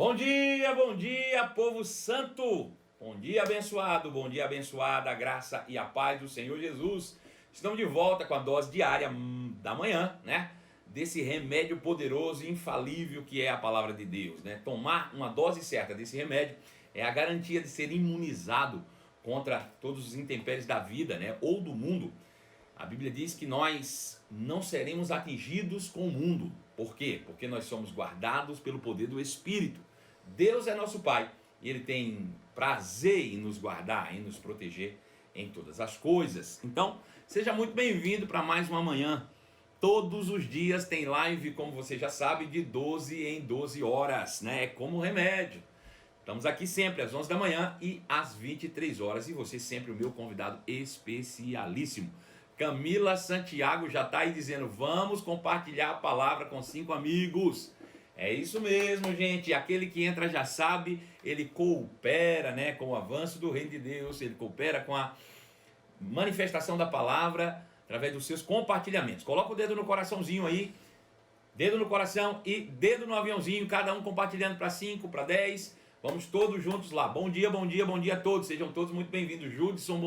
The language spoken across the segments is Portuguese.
Bom dia, povo santo! Bom dia, abençoada, a graça e a paz do Senhor Jesus. Estamos de volta com a dose diária da manhã, né? Desse remédio poderoso e infalível que é a palavra de Deus, né? Tomar uma dose certa desse remédio é a garantia de ser imunizado contra todos os intempéries da vida, né? Ou do mundo. A Bíblia diz que nós não seremos atingidos com o mundo. Por quê? Porque nós somos guardados pelo poder do Espírito. Deus é nosso Pai e Ele tem prazer em nos guardar, em nos proteger em todas as coisas. Então, seja muito bem-vindo para mais uma manhã. Todos os dias tem live, como você já sabe, de 12 em 12 horas, né? É como remédio. Estamos aqui sempre às 11 da manhã e às 23 horas. E você sempre o meu convidado especialíssimo. Camila Santiago já está aí dizendo, vamos compartilhar a palavra com 5 amigos. É isso mesmo, gente. Aquele que entra já sabe, ele coopera, né, com o avanço do reino de Deus, ele coopera com a manifestação da palavra através dos seus compartilhamentos. Coloca o dedo no coraçãozinho aí, dedo no coração e dedo no aviãozinho, cada um compartilhando para 5, para 10. Vamos todos juntos lá. Bom dia a todos. Sejam todos muito bem-vindos. Judson,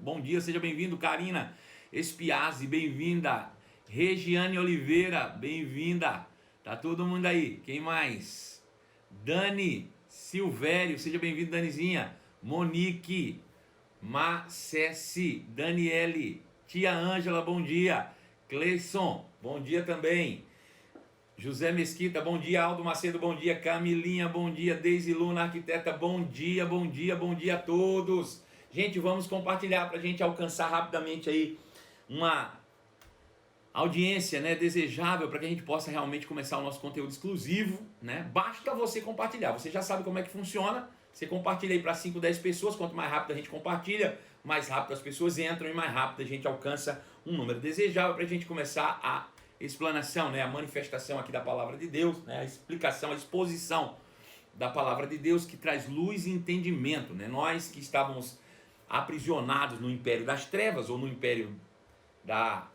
bom dia, seja bem-vindo. Karina Espiazzi, bem-vinda. Regiane Oliveira, bem-vinda. Tá todo mundo aí. Quem mais? Dani Silvério, seja bem-vindo, Danizinha. Monique, Macessi, Daniele, Tia Ângela, bom dia. Cleison, bom dia também. José Mesquita, bom dia. Aldo Macedo, bom dia. Camilinha, bom dia. Deise Luna, arquiteta, bom dia a todos. Gente, vamos compartilhar para a gente alcançar rapidamente aí uma audiência, né, desejável para que a gente possa realmente começar o nosso conteúdo exclusivo, né? Basta você compartilhar, você já sabe como é que funciona. Você compartilha aí para 5, 10 pessoas, quanto mais rápido a gente compartilha, mais rápido as pessoas entram e mais rápido a gente alcança um número desejável para a gente começar a explanação, né, a manifestação aqui da palavra de Deus, né, a explicação, a exposição da palavra de Deus que traz luz e entendimento, né? Nós que estávamos aprisionados no império das trevas ou no império da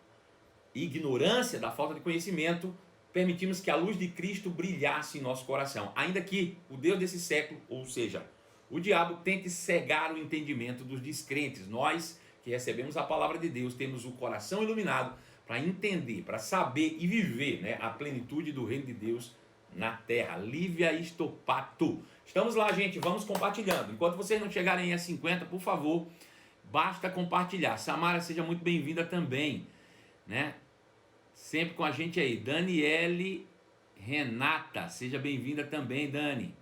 ignorância, da falta de conhecimento, permitimos que a luz de Cristo brilhasse em nosso coração, ainda que o Deus desse século, ou seja, o diabo, tente cegar o entendimento dos descrentes. Nós que recebemos a palavra de Deus temos o coração iluminado para entender, para saber e viver, né, a plenitude do reino de Deus na terra. Lívia Estopato, estamos lá, gente, vamos compartilhando. Enquanto vocês não chegarem a 50, por favor, basta compartilhar. Samara, seja muito bem-vinda também, né? Sempre com a gente aí. Daniele Renata, seja bem-vinda também, Dani.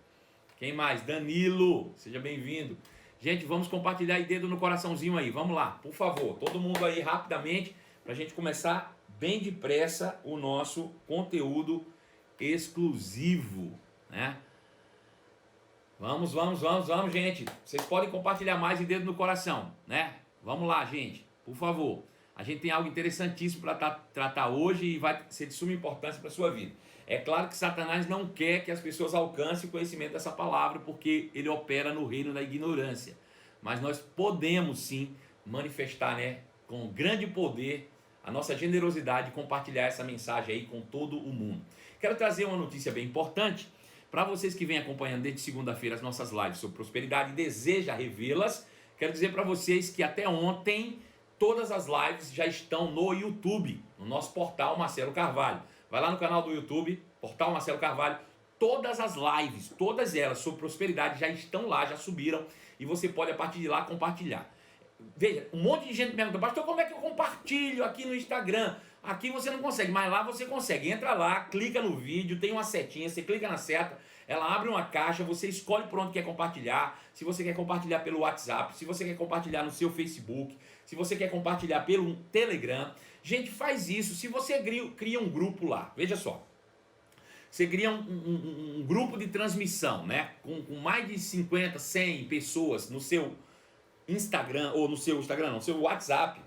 Quem mais? Danilo, seja bem-vindo. Gente, vamos compartilhar aí, dedo no coraçãozinho aí. Vamos lá, por favor, todo mundo aí rapidamente, para a gente começar bem depressa o nosso conteúdo exclusivo, né? Vamos, gente. Vocês podem compartilhar mais e dedo no coração, né? Vamos lá, gente, por favor. A gente tem algo interessantíssimo para tratar hoje e vai ser de suma importância para a sua vida. É claro que Satanás não quer que as pessoas alcancem o conhecimento dessa palavra, porque ele opera no reino da ignorância. Mas nós podemos sim manifestar, né, com grande poder a nossa generosidade e compartilhar essa mensagem aí com todo o mundo. Quero trazer uma notícia bem importante para vocês que vêm acompanhando desde segunda-feira as nossas lives sobre prosperidade e deseja revê-las. Quero dizer para vocês que até ontem todas as lives já estão no YouTube, no nosso portal Marcelo Carvalho. Vai lá no canal do YouTube, portal Marcelo Carvalho, todas as lives, todas elas sobre prosperidade já estão lá, já subiram, e você pode a partir de lá compartilhar. Veja, um monte de gente me pergunta, pastor, como é que eu compartilho aqui no Instagram? Aqui você não consegue, mas lá você consegue. Entra lá, clica no vídeo, tem uma setinha, você clica na seta, ela abre uma caixa, você escolhe por onde quer compartilhar. Se você quer compartilhar pelo WhatsApp, se você quer compartilhar no seu Facebook, se você quer compartilhar pelo Telegram, gente, faz isso. Se você cria um grupo lá, veja só, você cria um grupo de transmissão, né, com mais de 50, 100 pessoas no seu Instagram, ou no seu Instagram não, no seu WhatsApp,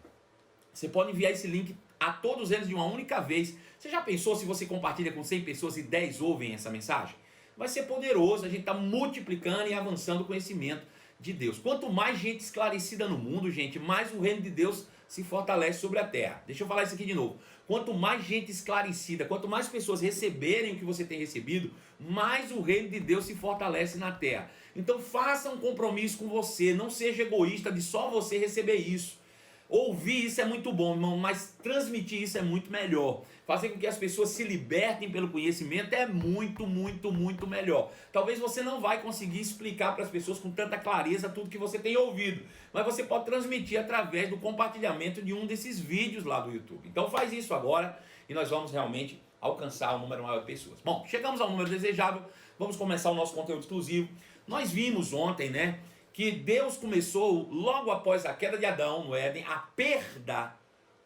você pode enviar esse link a todos eles de uma única vez. Você já pensou se você compartilha com 100 pessoas e 10 ouvem essa mensagem? Vai ser poderoso, a gente está multiplicando e avançando o conhecimento de Deus. Quanto mais gente esclarecida no mundo, gente, mais o reino de Deus se fortalece sobre a terra. Deixa eu falar isso aqui de novo. Quanto mais gente esclarecida, quanto mais pessoas receberem o que você tem recebido, mais o reino de Deus se fortalece na terra. Então faça um compromisso com você, não seja egoísta de só você receber isso. Ouvir isso é muito bom, irmão, mas transmitir isso é muito melhor. Fazer com que as pessoas se libertem pelo conhecimento é muito, muito, muito melhor. Talvez você não vai conseguir explicar para as pessoas com tanta clareza tudo que você tem ouvido, mas você pode transmitir através do compartilhamento de um desses vídeos lá do YouTube. Então faz isso agora e nós vamos realmente alcançar um número maior de pessoas. Bom, chegamos ao número desejável, vamos começar o nosso conteúdo exclusivo. Nós vimos ontem, né, que Deus começou, logo após a queda de Adão no Éden, a perda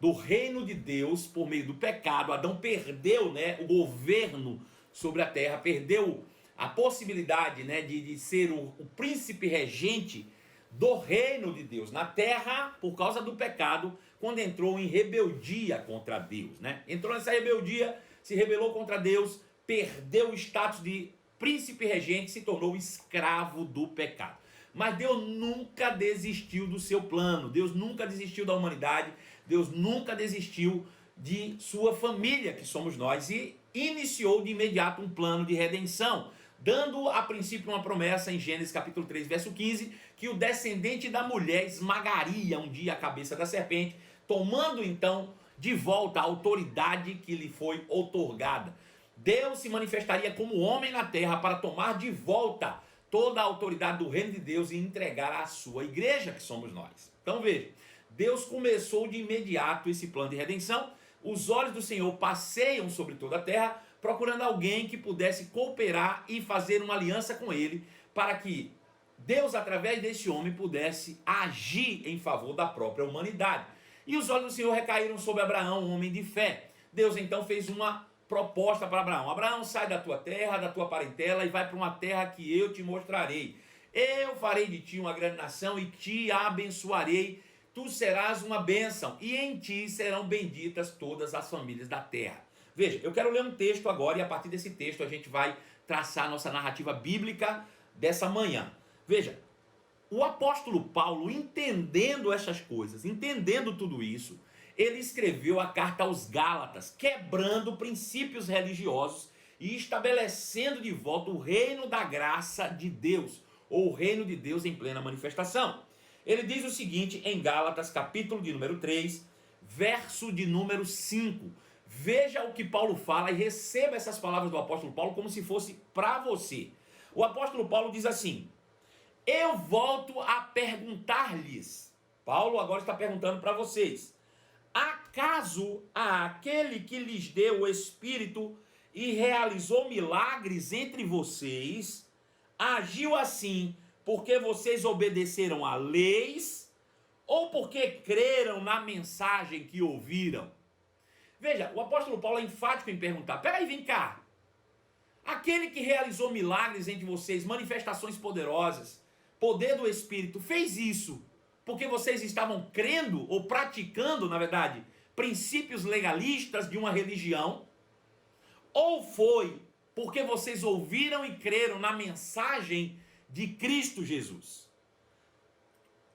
do reino de Deus por meio do pecado. Adão perdeu, né, o governo sobre a terra, perdeu a possibilidade, né, de ser o príncipe regente do reino de Deus na terra por causa do pecado, quando entrou em rebeldia contra Deus, né? Entrou nessa rebeldia, se rebelou contra Deus, perdeu o status de príncipe regente, se tornou escravo do pecado. Mas Deus nunca desistiu do seu plano, Deus nunca desistiu da humanidade, Deus nunca desistiu de sua família, que somos nós, e iniciou de imediato um plano de redenção, dando a princípio uma promessa em Gênesis capítulo 3, verso 15, que o descendente da mulher esmagaria um dia a cabeça da serpente, tomando então de volta a autoridade que lhe foi outorgada. Deus se manifestaria como homem na terra para tomar de volta toda a autoridade do reino de Deus e entregar à sua igreja, que somos nós. Então veja, Deus começou de imediato esse plano de redenção. Os olhos do Senhor passeiam sobre toda a terra, procurando alguém que pudesse cooperar e fazer uma aliança com ele, para que Deus, através desse homem, pudesse agir em favor da própria humanidade. E os olhos do Senhor recaíram sobre Abraão, um homem de fé. Deus então fez uma proposta para Abraão: Abraão, sai da tua terra, da tua parentela e vai para uma terra que eu te mostrarei. Eu farei de ti uma grande nação e te abençoarei. Tu serás uma bênção e em ti serão benditas todas as famílias da terra. Veja, eu quero ler um texto agora e a partir desse texto a gente vai traçar a nossa narrativa bíblica dessa manhã. Veja, o apóstolo Paulo, entendendo essas coisas, entendendo tudo isso, ele escreveu a carta aos Gálatas, quebrando princípios religiosos e estabelecendo de volta o reino da graça de Deus, ou o reino de Deus em plena manifestação. Ele diz o seguinte em Gálatas, capítulo de número 3, verso de número 5. Veja o que Paulo fala e receba essas palavras do apóstolo Paulo como se fosse para você. O apóstolo Paulo diz assim: eu volto a perguntar-lhes. Paulo agora está perguntando para vocês: acaso aquele que lhes deu o Espírito e realizou milagres entre vocês, agiu assim porque vocês obedeceram a leis ou porque creram na mensagem que ouviram? Veja, o apóstolo Paulo é enfático em perguntar: peraí, vem cá. Aquele que realizou milagres entre vocês, manifestações poderosas, poder do Espírito, fez isso porque vocês estavam crendo ou praticando, na verdade, princípios legalistas de uma religião? Ou foi porque vocês ouviram e creram na mensagem de Cristo Jesus?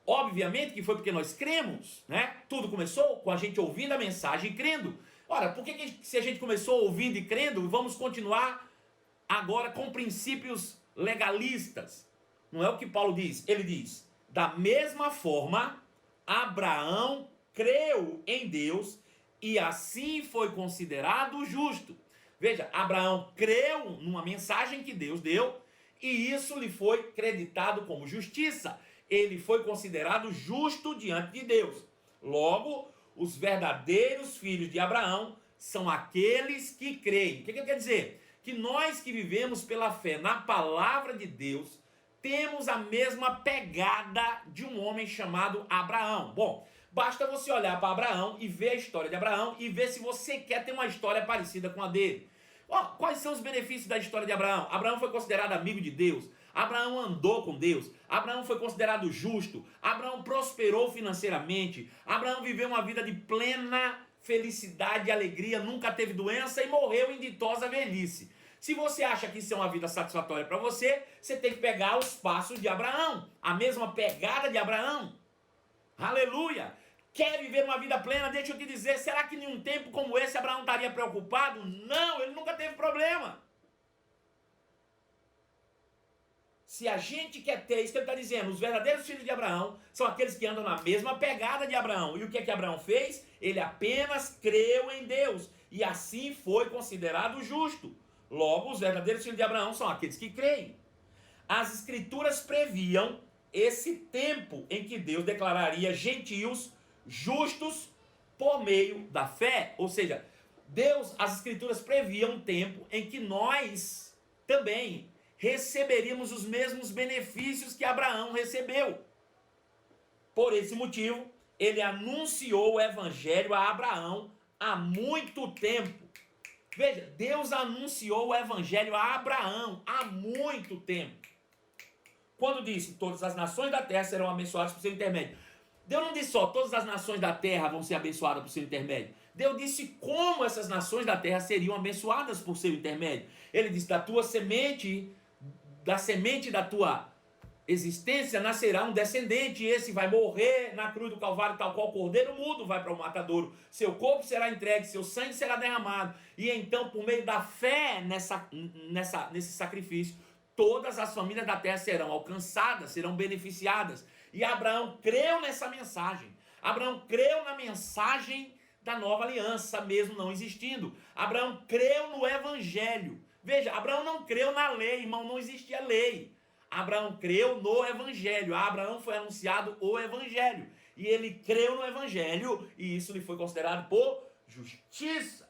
Obviamente que foi porque nós cremos, né? Tudo começou com a gente ouvindo a mensagem e crendo. Ora, por que se a gente começou ouvindo e crendo, vamos continuar agora com princípios legalistas? Não é o que Paulo diz. Ele diz: da mesma forma, Abraão creu em Deus e assim foi considerado justo. Veja, Abraão creu numa mensagem que Deus deu e isso lhe foi creditado como justiça. Ele foi considerado justo diante de Deus. Logo, os verdadeiros filhos de Abraão são aqueles que creem. O que ele quer dizer? Que nós que vivemos pela fé na palavra de Deus temos a mesma pegada de um homem chamado Abraão. Bom, basta você olhar para Abraão e ver a história de Abraão e ver se você quer ter uma história parecida com a dele. Quais são os benefícios da história de Abraão? Abraão foi considerado amigo de Deus. Abraão andou com Deus. Abraão foi considerado justo. Abraão prosperou financeiramente. Abraão viveu uma vida de plena felicidade e alegria. Nunca teve doença e morreu em ditosa velhice. Se você acha que isso é uma vida satisfatória para você, você tem que pegar os passos de Abraão, a mesma pegada de Abraão. Aleluia! Quer viver uma vida plena? Deixa eu te dizer, será que em um tempo como esse Abraão estaria preocupado? Não, ele nunca teve problema. Se a gente quer ter, isso que ele está dizendo, os verdadeiros filhos de Abraão são aqueles que andam na mesma pegada de Abraão. E o que é que Abraão fez? Ele apenas creu em Deus e assim foi considerado justo. Logo, os verdadeiros filhos de Abraão são aqueles que creem. As escrituras previam esse tempo em que Deus declararia gentios justos por meio da fé. Ou seja, as escrituras previam um tempo em que nós também receberíamos os mesmos benefícios que Abraão recebeu. Por esse motivo, ele anunciou o evangelho a Abraão há muito tempo. Veja, Deus anunciou o evangelho a Abraão há muito tempo. Quando disse, todas as nações da terra serão abençoadas por seu intermédio. Deus não disse só, todas as nações da terra vão ser abençoadas por seu intermédio. Deus disse como essas nações da terra seriam abençoadas por seu intermédio. Ele disse, da tua semente, da semente da tua existência nascerá um descendente, e esse vai morrer na cruz do Calvário, tal qual cordeiro mudo vai para o matadouro. Seu corpo será entregue, seu sangue será derramado. E então, por meio da fé nesse sacrifício, todas as famílias da terra serão alcançadas, serão beneficiadas. E Abraão creu nessa mensagem. Abraão creu na mensagem da nova aliança, mesmo não existindo. Abraão creu no evangelho. Veja, Abraão não creu na lei, irmão, não existia lei. Abraão creu no evangelho. A Abraão foi anunciado o evangelho. E ele creu no evangelho e isso lhe foi considerado por justiça.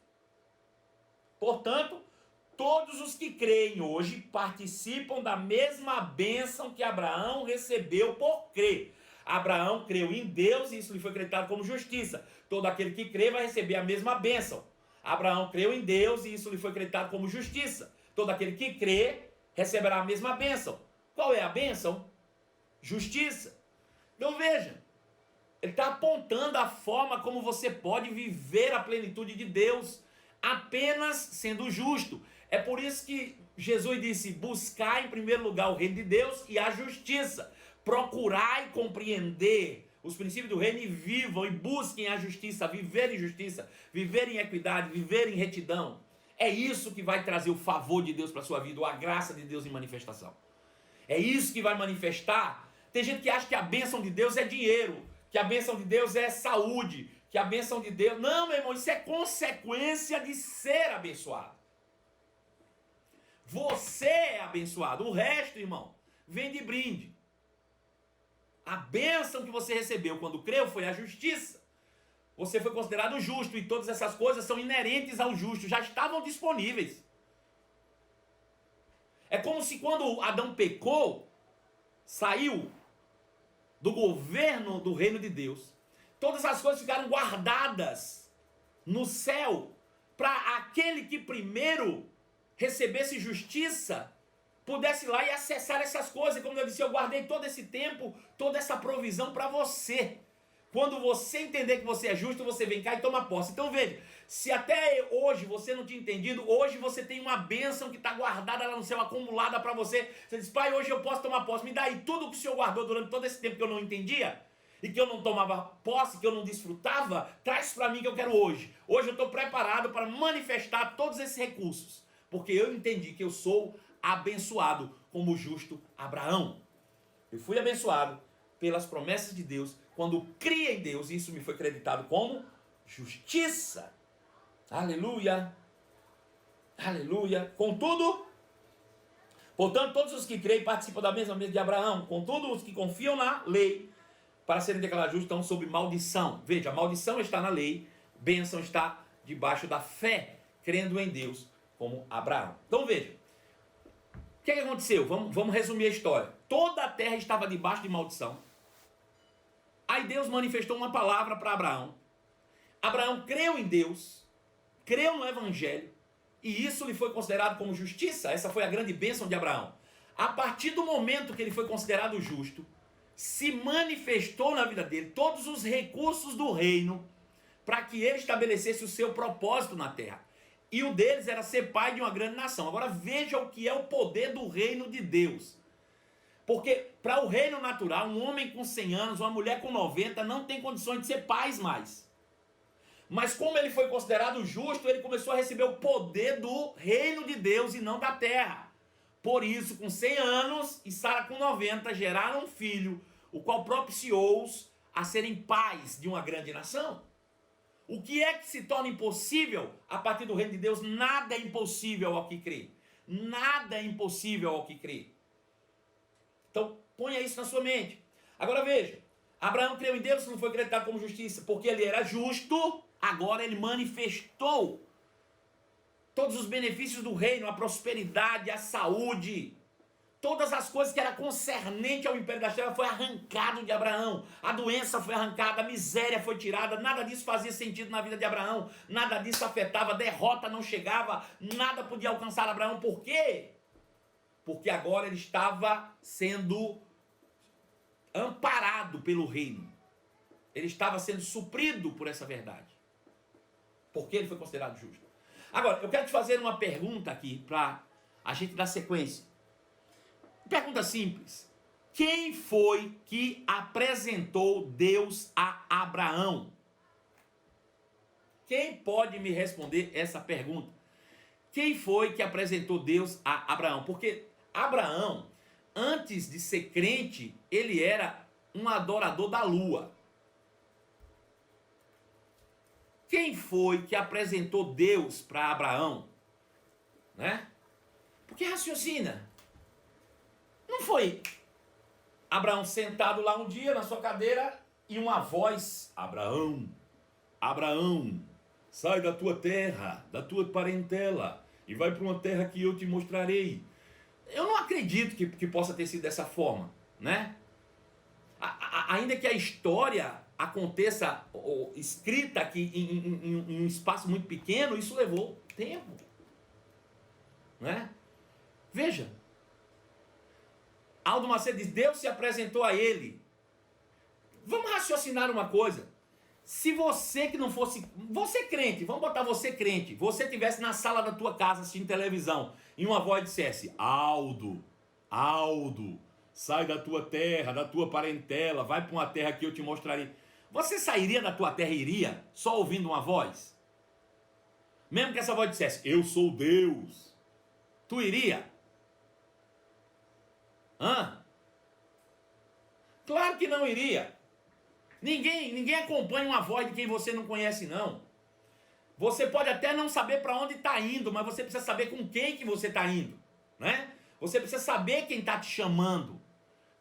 Portanto, todos os que creem hoje participam da mesma bênção que Abraão recebeu por crer. Abraão creu em Deus e isso lhe foi acreditado como justiça. Todo aquele que crê vai receber a mesma bênção. Abraão creu em Deus e isso lhe foi acreditado como justiça. Todo aquele que crê receberá a mesma bênção. Qual é a bênção? Justiça. Então veja, ele está apontando a forma como você pode viver a plenitude de Deus apenas sendo justo. É por isso que Jesus disse, buscar em primeiro lugar o reino de Deus e a justiça. Procurai compreender os princípios do reino e vivam e busquem a justiça, viver em justiça, viver em equidade, viver em retidão. É isso que vai trazer o favor de Deus para a sua vida, a graça de Deus em manifestação. É isso que vai manifestar. Tem gente que acha que a bênção de Deus é dinheiro, que a bênção de Deus é saúde, que a bênção de Deus... Não, meu irmão, isso é consequência de ser abençoado. Você é abençoado. O resto, irmão, vem de brinde. A bênção que você recebeu quando creu foi a justiça. Você foi considerado justo e todas essas coisas são inerentes ao justo, já estavam disponíveis. É como se quando Adão pecou, saiu do governo do reino de Deus, todas as coisas ficaram guardadas no céu para aquele que primeiro recebesse justiça, pudesse ir lá e acessar essas coisas. Como eu disse, eu guardei todo esse tempo, toda essa provisão para você. Quando você entender que você é justo, você vem cá e toma posse. Então veja, se até hoje você não tinha entendido, hoje você tem uma bênção que está guardada lá no céu, acumulada para você. Você diz, pai, hoje eu posso tomar posse. Me dá aí tudo que o Senhor guardou durante todo esse tempo que eu não entendia e que eu não tomava posse, que eu não desfrutava. Traz para mim que eu quero hoje. Hoje eu estou preparado para manifestar todos esses recursos, porque eu entendi que eu sou abençoado como o justo Abraão. Eu fui abençoado pelas promessas de Deus, quando cria em Deus, isso me foi acreditado como justiça. Aleluia. Aleluia. Contudo, portanto, todos os que creem participam da mesma mesa de Abraão. Contudo, os que confiam na lei, para serem declarados justos, estão sob maldição. Veja, a maldição está na lei, bênção está debaixo da fé, crendo em Deus, como Abraão. Então veja, o que aconteceu? Vamos resumir a história. Toda a terra estava debaixo de maldição. Aí Deus manifestou uma palavra para Abraão. Abraão creu em Deus, creu no evangelho, e isso lhe foi considerado como justiça. Essa foi a grande bênção de Abraão. A partir do momento que ele foi considerado justo, se manifestou na vida dele todos os recursos do reino para que ele estabelecesse o seu propósito na terra. E o deles era ser pai de uma grande nação. Agora veja o que é o poder do reino de Deus. Porque para o reino natural, um homem com 100 anos, uma mulher com 90, não tem condições de ser pais mais. Mas como ele foi considerado justo, ele começou a receber o poder do reino de Deus e não da terra. Por isso, com 100 anos e Sara com 90, geraram um filho, o qual propiciou-os a serem pais de uma grande nação. O que é que se torna impossível a partir do reino de Deus? Nada é impossível ao que crê. Nada é impossível ao que crê. Então, ponha isso na sua mente. Agora veja, Abraão creu em Deus, não foi acreditado como justiça, porque ele era justo, agora ele manifestou todos os benefícios do reino, a prosperidade, a saúde, todas as coisas que eram concernentes ao império das trevas foi arrancado de Abraão. A doença foi arrancada, a miséria foi tirada, nada disso fazia sentido na vida de Abraão, nada disso afetava, a derrota não chegava, nada podia alcançar Abraão. Por quê? Porque agora ele estava sendo amparado pelo reino. Ele estava sendo suprido por essa verdade. Porque ele foi considerado justo. Agora, eu quero te fazer uma pergunta aqui para a gente dar sequência. Pergunta simples. Quem foi que apresentou Deus a Abraão? Quem pode me responder essa pergunta? Quem foi que apresentou Deus a Abraão? Porque Abraão, antes de ser crente, ele era um adorador da lua. Quem foi que apresentou Deus para Abraão? Né? Porque raciocina. Não foi Abraão sentado lá um dia na sua cadeira e uma voz: Abraão, Abraão, sai da tua terra, da tua parentela e vai para uma terra que eu te mostrarei. Eu não acredito que possa ter sido dessa forma, né? Ainda que a história aconteça escrita aqui em um espaço muito pequeno, isso levou tempo, né? Veja, Aldo Macedo diz: Deus se apresentou a ele. Vamos raciocinar uma coisa. Se você que não fosse, você crente, vamos botar você crente, você estivesse na sala da tua casa assistindo televisão e uma voz dissesse: Aldo, Aldo, sai da tua terra, da tua parentela, vai para uma terra que eu te mostrarei. Você sairia da tua terra e iria só ouvindo uma voz? Mesmo que essa voz dissesse: eu sou Deus, tu iria? Claro que não iria. Ninguém acompanha uma voz de quem você não conhece, não. Você pode até não saber para onde está indo, mas você precisa saber com quem que você está indo, né? Você precisa saber quem está te chamando.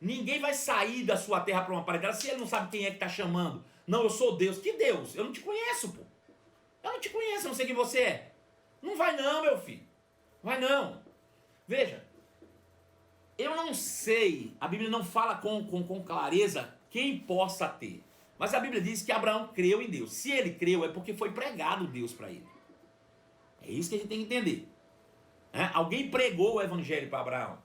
Ninguém vai sair da sua terra para uma parentela se ele não sabe quem é que está chamando. Não, eu sou Deus. Que Deus? Eu não te conheço, pô. Eu não te conheço, eu não sei quem você é. Não vai não, meu filho. Vai não. Veja, eu não sei, a Bíblia não fala com clareza quem possa ter. Mas a Bíblia diz que Abraão creu em Deus. Se ele creu, é porque foi pregado Deus para ele. É isso que a gente tem que entender. Alguém pregou o evangelho para Abraão.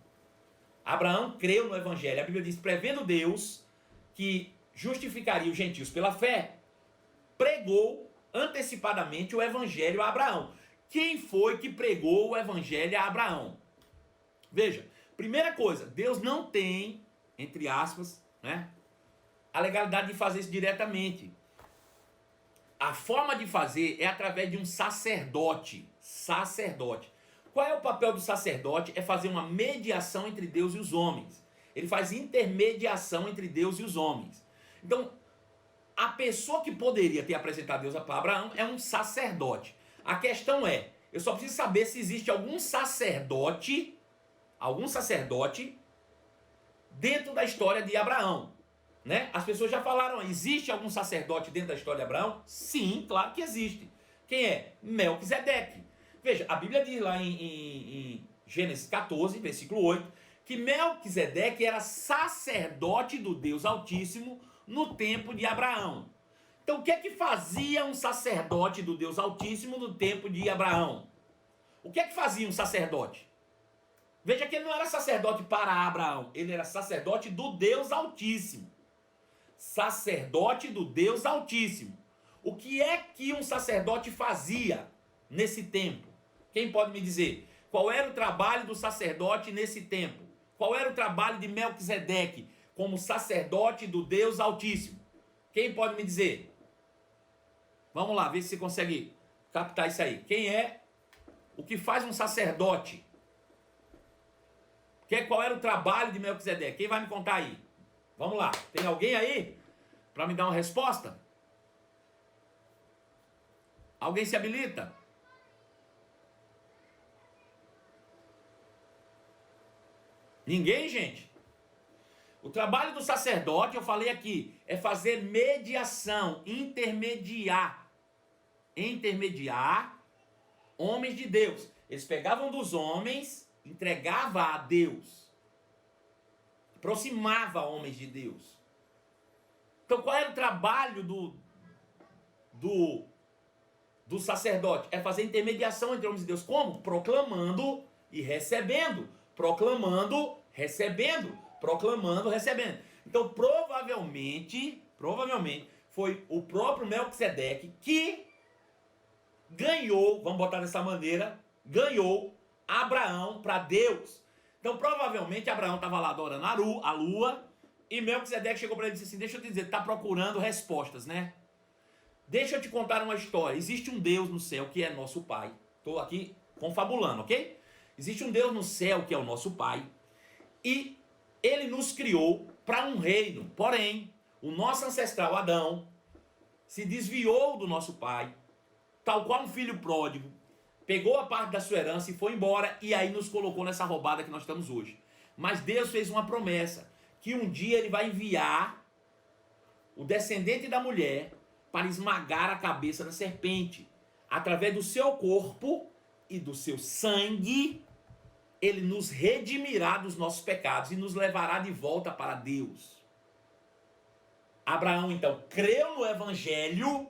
Abraão creu no evangelho. A Bíblia diz: prevendo Deus que justificaria os gentios pela fé, pregou antecipadamente o evangelho a Abraão. Quem foi que pregou o evangelho a Abraão? Veja, primeira coisa, Deus não tem, entre aspas, né, a legalidade de fazer isso diretamente. A forma de fazer é através de um sacerdote. Sacerdote. Qual é o papel do sacerdote? É fazer uma mediação entre Deus e os homens. Ele faz intermediação entre Deus e os homens. Então, a pessoa que poderia ter apresentado Deus para Abraão é um sacerdote. A questão é, eu só preciso saber se existe algum sacerdote dentro da história de Abraão. Né? As pessoas já falaram: existe algum sacerdote dentro da história de Abraão? Sim, claro que existe. Quem é? Melquisedeque. Veja, a Bíblia diz lá em Gênesis 14, versículo 8, que Melquisedeque era sacerdote do Deus Altíssimo no tempo de Abraão. Então, o que é que fazia um sacerdote do Deus Altíssimo no tempo de Abraão? O que é que fazia um sacerdote? Veja que ele não era sacerdote para Abraão, ele era sacerdote do Deus Altíssimo. Sacerdote do Deus Altíssimo. O que é que um sacerdote fazia nesse tempo? Quem pode me dizer? Qual era o trabalho do sacerdote nesse tempo? Qual era o trabalho de Melquisedeque como sacerdote do Deus Altíssimo? Quem pode me dizer? Vamos lá, ver se você consegue captar isso aí. Quem é? O que faz um sacerdote? Qual era o trabalho de Melquisedeque? Quem vai me contar aí? Vamos lá. Tem alguém aí para me dar uma resposta? Alguém se habilita? Ninguém, gente? O trabalho do sacerdote, eu falei aqui, é fazer mediação, intermediar homens de Deus. Eles pegavam dos homens, entregava a Deus, aproximava homens de Deus. Então qual era o trabalho do sacerdote? É fazer intermediação entre homens de Deus. Como? Proclamando e recebendo. Proclamando, recebendo. Proclamando, recebendo. Então provavelmente, foi o próprio Melquisedeque que ganhou, vamos botar dessa maneira, ganhou Abraão para Deus. Então provavelmente Abraão estava lá adorando a lua, e Melquisedeque chegou para ele e disse assim: deixa eu te dizer, está procurando respostas, né? Deixa eu te contar uma história. Existe um Deus no céu que é nosso Pai. Estou aqui confabulando, ok? Existe um Deus no céu que é o nosso Pai, e ele nos criou para um reino. Porém, o nosso ancestral Adão se desviou do nosso pai, tal qual um filho pródigo, pegou a parte da sua herança e foi embora, e aí nos colocou nessa roubada que nós estamos hoje. Mas Deus fez uma promessa, que um dia ele vai enviar o descendente da mulher para esmagar a cabeça da serpente. Através do seu corpo e do seu sangue, ele nos redimirá dos nossos pecados e nos levará de volta para Deus. Abraão, então, creu no evangelho,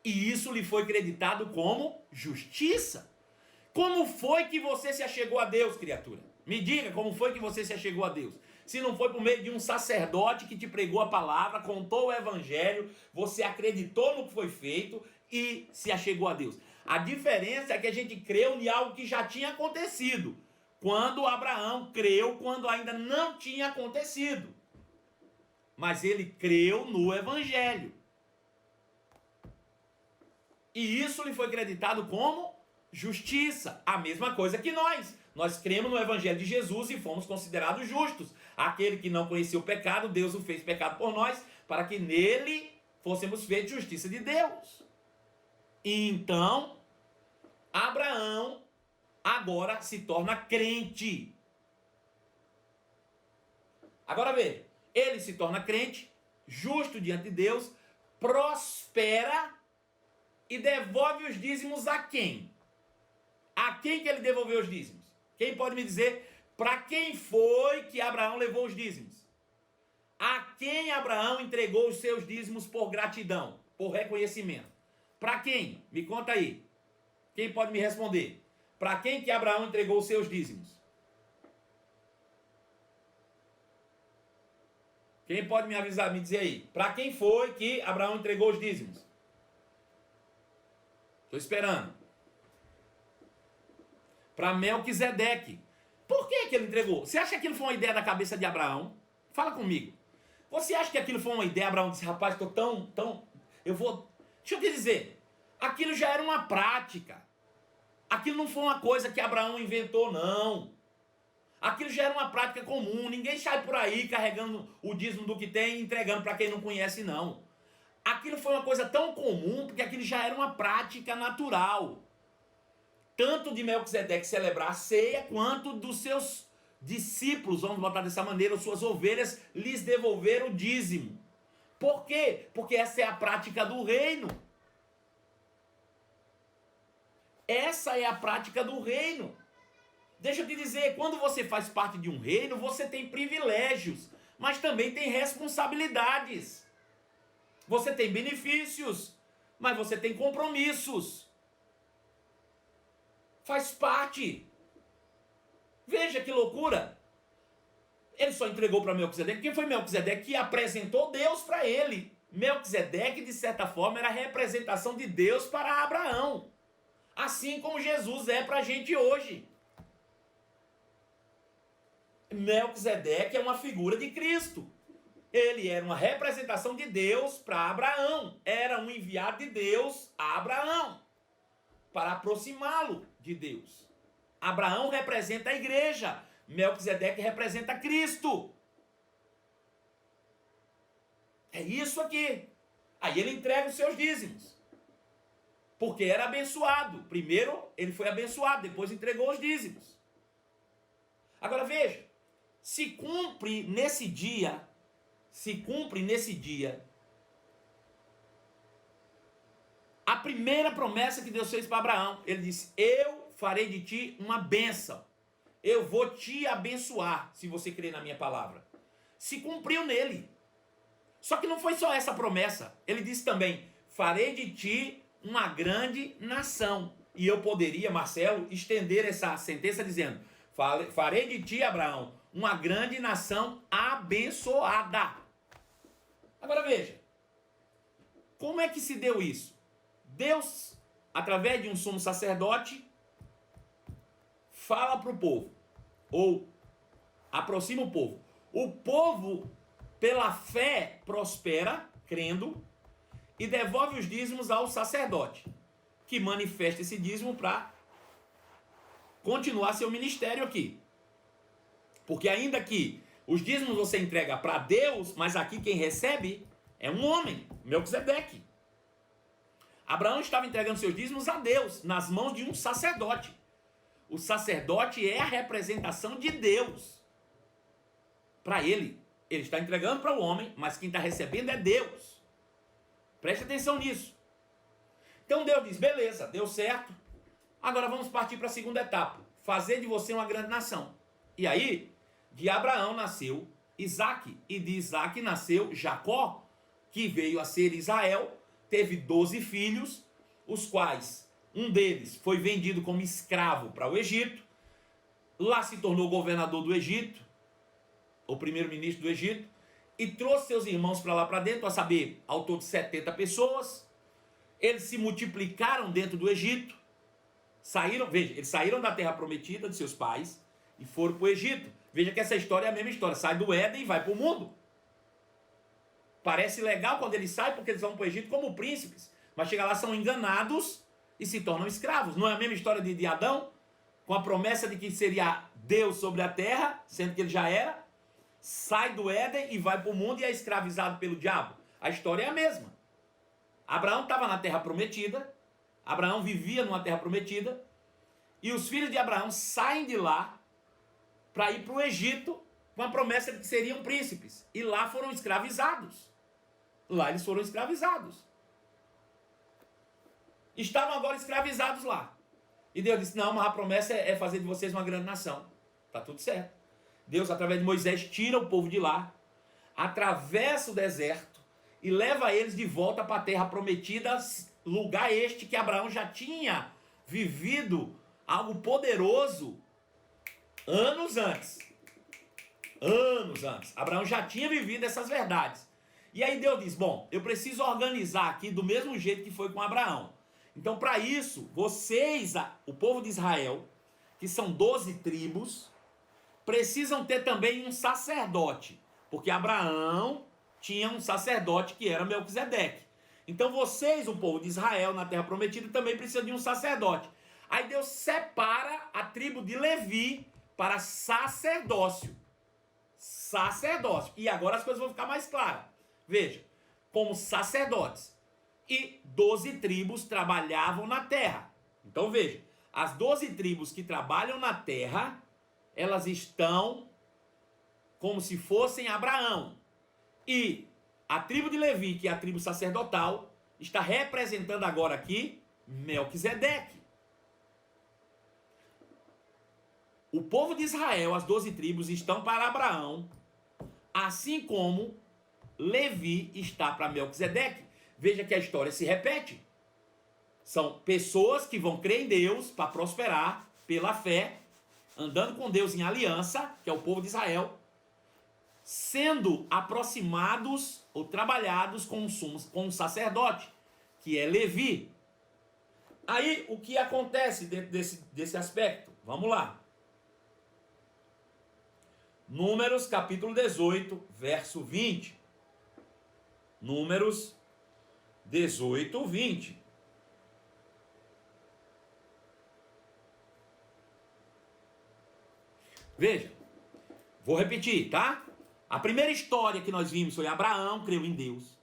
e isso lhe foi creditado como justiça. Como foi que você se achegou a Deus, criatura? Me diga como foi que você se achegou a Deus. Se não foi por meio de um sacerdote que te pregou a palavra, contou o evangelho, você acreditou no que foi feito e se achegou a Deus. A diferença é que a gente creu em algo que já tinha acontecido. Quando Abraão creu, quando ainda não tinha acontecido. Mas ele creu no evangelho. E isso lhe foi creditado como justiça. A mesma coisa que nós. Nós cremos no evangelho de Jesus e fomos considerados justos. Aquele que não conhecia o pecado, Deus o fez pecado por nós, para que nele fôssemos feitos justiça de Deus. E então, Abraão agora se torna crente. Agora vê, ele se torna crente, justo diante de Deus, prospera e devolve os dízimos a quem? A quem que ele devolveu os dízimos? Quem pode me dizer para quem foi que Abraão levou os dízimos? A quem Abraão entregou os seus dízimos por gratidão, por reconhecimento? Para quem? Me conta aí. Quem pode me responder? Para quem que Abraão entregou os seus dízimos? Quem pode me avisar, me dizer aí? Para quem foi que Abraão entregou os dízimos? Estou esperando. Para Melquisedeque. Por que ele entregou? Você acha que aquilo foi uma ideia da cabeça de Abraão? Fala comigo. Você acha que aquilo foi uma ideia? Abraão disse: rapaz, estou tão... Deixa eu te dizer. Aquilo já era uma prática. Aquilo não foi uma coisa que Abraão inventou, não. Aquilo já era uma prática comum. Ninguém sai por aí carregando o dízimo do que tem e entregando para quem não conhece, não. Aquilo foi uma coisa tão comum porque aquilo já era uma prática natural. Tanto de Melquisedeque celebrar a ceia, quanto dos seus discípulos, vamos botar dessa maneira, suas ovelhas, lhes devolveram o dízimo. Por quê? Porque essa é a prática do reino. Essa é a prática do reino. Deixa eu te dizer, quando você faz parte de um reino, você tem privilégios, mas também tem responsabilidades. Você tem benefícios, mas você tem compromissos. Faz parte. Veja que loucura. Ele só entregou para Melquisedeque. Quem foi Melquisedeque? Que apresentou Deus para ele. Melquisedeque, de certa forma, era a representação de Deus para Abraão. Assim como Jesus é para a gente hoje. Melquisedeque é uma figura de Cristo. Ele era uma representação de Deus para Abraão. Era um enviado de Deus a Abraão, para aproximá-lo de Deus. Abraão representa a igreja. Melquisedeque representa Cristo. É isso aqui. Aí ele entrega os seus dízimos. Porque era abençoado. Primeiro ele foi abençoado, depois entregou os dízimos. Agora veja, se cumpre nesse dia a primeira promessa que Deus fez para Abraão. Ele disse: eu farei de ti uma bênção. Eu vou te abençoar, se você crer na minha palavra. Se cumpriu nele. Só que não foi só essa promessa. Ele disse também: farei de ti uma grande nação. E eu poderia, Marcelo, estender essa sentença dizendo: farei de ti, Abraão, uma grande nação abençoada. Agora veja, como é que se deu isso? Deus, através de um sumo sacerdote, fala para o povo, ou aproxima o povo. O povo, pela fé, prospera, crendo, e devolve os dízimos ao sacerdote, que manifesta esse dízimo para continuar seu ministério aqui. Porque ainda que os dízimos você entrega para Deus, mas aqui quem recebe é um homem, Melquisedeque. Abraão estava entregando seus dízimos a Deus, nas mãos de um sacerdote. O sacerdote é a representação de Deus. Para ele está entregando para o homem, mas quem está recebendo é Deus. Preste atenção nisso. Então Deus diz: beleza, deu certo. Agora vamos partir para a segunda etapa. Fazer de você uma grande nação. E aí, de Abraão nasceu Isaque, e de Isaque nasceu Jacó, que veio a ser Israel. Teve 12 filhos, os quais um deles foi vendido como escravo para o Egito. Lá se tornou governador do Egito, o primeiro-ministro do Egito, e trouxe seus irmãos para lá para dentro, a saber, ao todo 70 pessoas. Eles se multiplicaram dentro do Egito. Eles saíram da terra prometida de seus pais e foram para o Egito. Veja que essa história é a mesma história. Sai do Éden e vai para o mundo. Parece legal quando eles saem, porque eles vão para o Egito como príncipes. Mas chega lá, são enganados e se tornam escravos. Não é a mesma história de Adão? Com a promessa de que seria Deus sobre a terra, sendo que ele já era. Sai do Éden e vai para o mundo e é escravizado pelo diabo. A história é a mesma. Abraão estava na terra prometida. Abraão vivia numa terra prometida. E os filhos de Abraão saem de lá para ir para o Egito com a promessa de que seriam príncipes. E lá foram escravizados. Lá eles foram escravizados. Estavam agora escravizados lá. E Deus disse: não, mas a promessa é fazer de vocês uma grande nação. Está tudo certo. Deus, através de Moisés, tira o povo de lá, atravessa o deserto e leva eles de volta para a terra prometida, lugar este que Abraão já tinha vivido algo poderoso anos antes. Anos antes. Abraão já tinha vivido essas verdades. E aí Deus diz: bom, eu preciso organizar aqui do mesmo jeito que foi com Abraão. Então, para isso, vocês, o povo de Israel, que são 12 tribos, precisam ter também um sacerdote. Porque Abraão tinha um sacerdote que era Melquisedeque. Então vocês, o povo de Israel, na terra prometida, também precisam de um sacerdote. Aí Deus separa a tribo de Levi para sacerdócio. Sacerdócio. E agora as coisas vão ficar mais claras. Veja, como sacerdotes. E 12 tribos trabalhavam na terra. Então veja, as 12 tribos que trabalham na terra, elas estão como se fossem Abraão. E a tribo de Levi, que é a tribo sacerdotal, está representando agora aqui Melquisedeque. O povo de Israel, as 12 tribos, estão para Abraão, assim como Levi está para Melquisedeque. Veja que a história se repete. São pessoas que vão crer em Deus para prosperar pela fé, andando com Deus em aliança, que é o povo de Israel, sendo aproximados ou trabalhados com um sacerdote, que é Levi. Aí, o que acontece dentro desse aspecto? Vamos lá. Números capítulo 18, verso 20. Números 18, 20. Veja, vou repetir, tá? A primeira história que nós vimos foi Abraão creu em Deus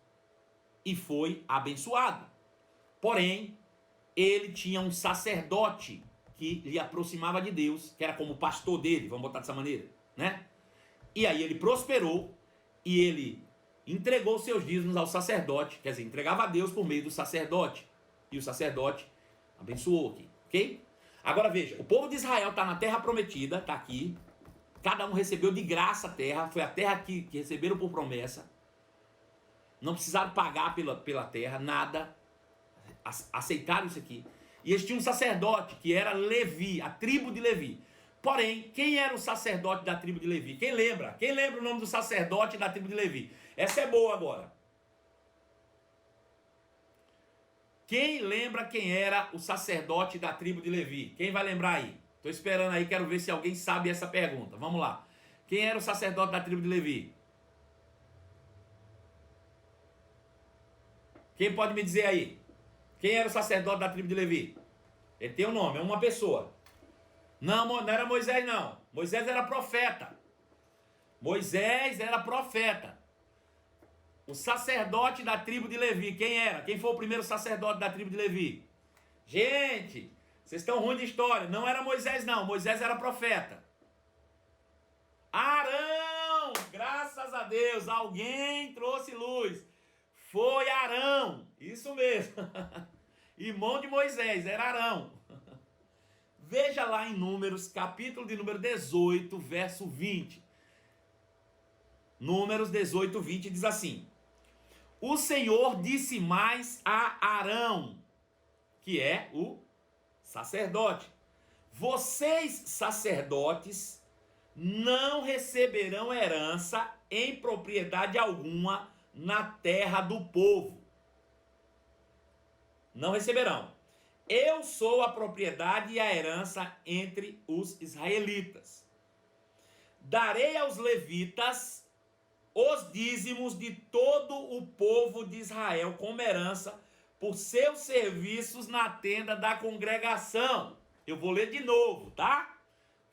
e foi abençoado. Porém, ele tinha um sacerdote que lhe aproximava de Deus, que era como o pastor dele, vamos botar dessa maneira, né? E aí ele prosperou e ele entregou seus dízimos ao sacerdote, quer dizer, entregava a Deus por meio do sacerdote. E o sacerdote abençoou aqui, ok? Agora veja, o povo de Israel está na terra prometida, está aqui. Cada um recebeu de graça a terra, foi a terra que receberam por promessa. Não precisaram pagar pela terra, nada. Aceitaram isso aqui. E eles tinham um sacerdote que era Levi, a tribo de Levi. Porém, quem era o sacerdote da tribo de Levi? Quem lembra? Quem lembra o nome do sacerdote da tribo de Levi? Essa é boa agora. Quem lembra quem era o sacerdote da tribo de Levi? Quem vai lembrar aí? Estou esperando aí, quero ver se alguém sabe essa pergunta. Vamos lá. Quem era o sacerdote da tribo de Levi? Quem pode me dizer aí? Quem era o sacerdote da tribo de Levi? Ele tem um nome, é uma pessoa. Não era Moisés não. Moisés era profeta. Moisés era profeta. O sacerdote da tribo de Levi, quem era? Quem foi o primeiro sacerdote da tribo de Levi? Gente, vocês estão ruins de história. Não era Moisés não, Moisés era profeta. Arão! Graças a Deus, alguém trouxe luz. Foi Arão, isso mesmo. Irmão de Moisés, era Arão. Veja lá em Números, capítulo de número 18, verso 20. Números 18, 20 diz assim: o Senhor disse mais a Arão, que é o sacerdote: vocês, sacerdotes, não receberão herança em propriedade alguma na terra do povo. Não receberão. Eu sou a propriedade e a herança entre os israelitas. Darei aos levitas os dízimos de todo o povo de Israel como herança por seus serviços na tenda da congregação. Eu vou ler de novo, tá?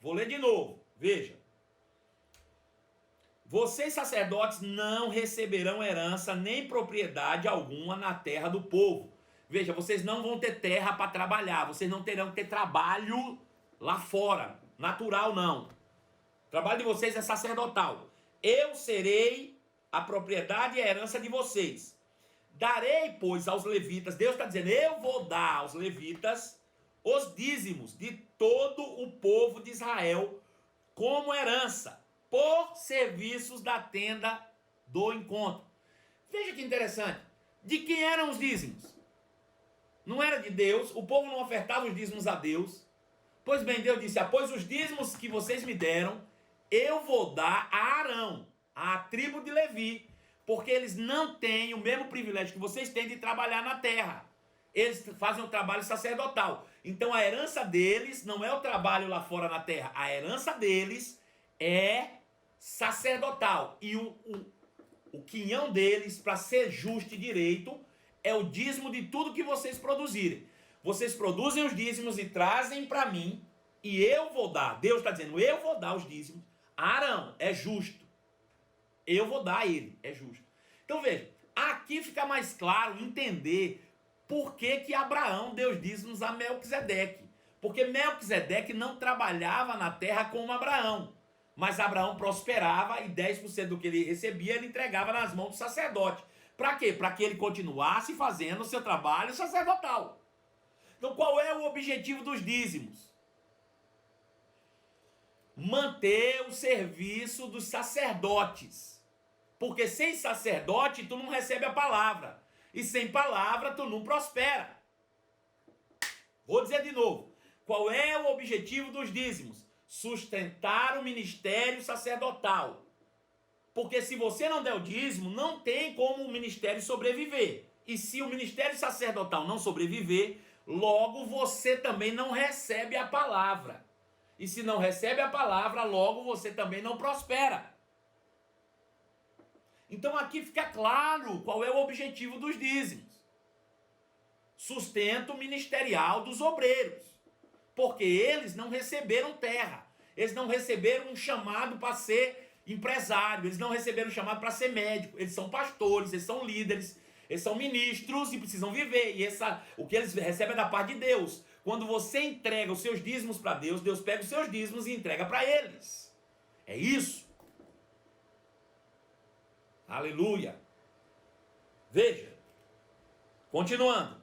Vou ler de novo. Veja. Vocês, sacerdotes, não receberão herança nem propriedade alguma na terra do povo. Veja, vocês não vão ter terra para trabalhar. Vocês não terão que ter trabalho lá fora. Natural, não. O trabalho de vocês é sacerdotal. Eu serei a propriedade e a herança de vocês. Darei, pois, aos levitas. Deus está dizendo, eu vou dar aos levitas os dízimos de todo o povo de Israel como herança, por serviços da tenda do encontro. Veja que interessante. De quem eram os dízimos? Não era de Deus, o povo não ofertava os dízimos a Deus. Pois bem, Deus disse, após os dízimos que vocês me deram, eu vou dar a Arão, a tribo de Levi, porque eles não têm o mesmo privilégio que vocês têm de trabalhar na terra. Eles fazem o trabalho sacerdotal. Então a herança deles não é o trabalho lá fora na terra, a herança deles é sacerdotal. E o quinhão deles, para ser justo e direito, é o dízimo de tudo que vocês produzirem. Vocês produzem os dízimos e trazem para mim, e eu vou dar. Deus está dizendo, eu vou dar os dízimos a Arão, é justo. Eu vou dar a ele, é justo. Então veja, aqui fica mais claro entender por que Abraão deu os dízimos a Melquisedeque. Porque Melquisedeque não trabalhava na terra como Abraão. Mas Abraão prosperava e 10% do que ele recebia ele entregava nas mãos do sacerdote. Para quê? Para que ele continuasse fazendo o seu trabalho sacerdotal. Então qual é o objetivo dos dízimos? Manter o serviço dos sacerdotes. Porque sem sacerdote tu não recebe a palavra. E sem palavra tu não prospera. Vou dizer de novo. Qual é o objetivo dos dízimos? Sustentar o ministério sacerdotal. Porque se você não der o dízimo, não tem como o ministério sobreviver. E se o ministério sacerdotal não sobreviver, logo você também não recebe a palavra. E se não recebe a palavra, logo você também não prospera. Então aqui fica claro qual é o objetivo dos dízimos. Sustento ministerial dos obreiros. Porque eles não receberam terra. Eles não receberam um chamado para ser empresário. Eles não receberam um chamado para ser médico. Eles são pastores, eles são líderes, eles são ministros e precisam viver. E o que eles recebem é da parte de Deus. Quando você entrega os seus dízimos para Deus, Deus pega os seus dízimos e entrega para eles. É isso. Aleluia. Veja. Continuando.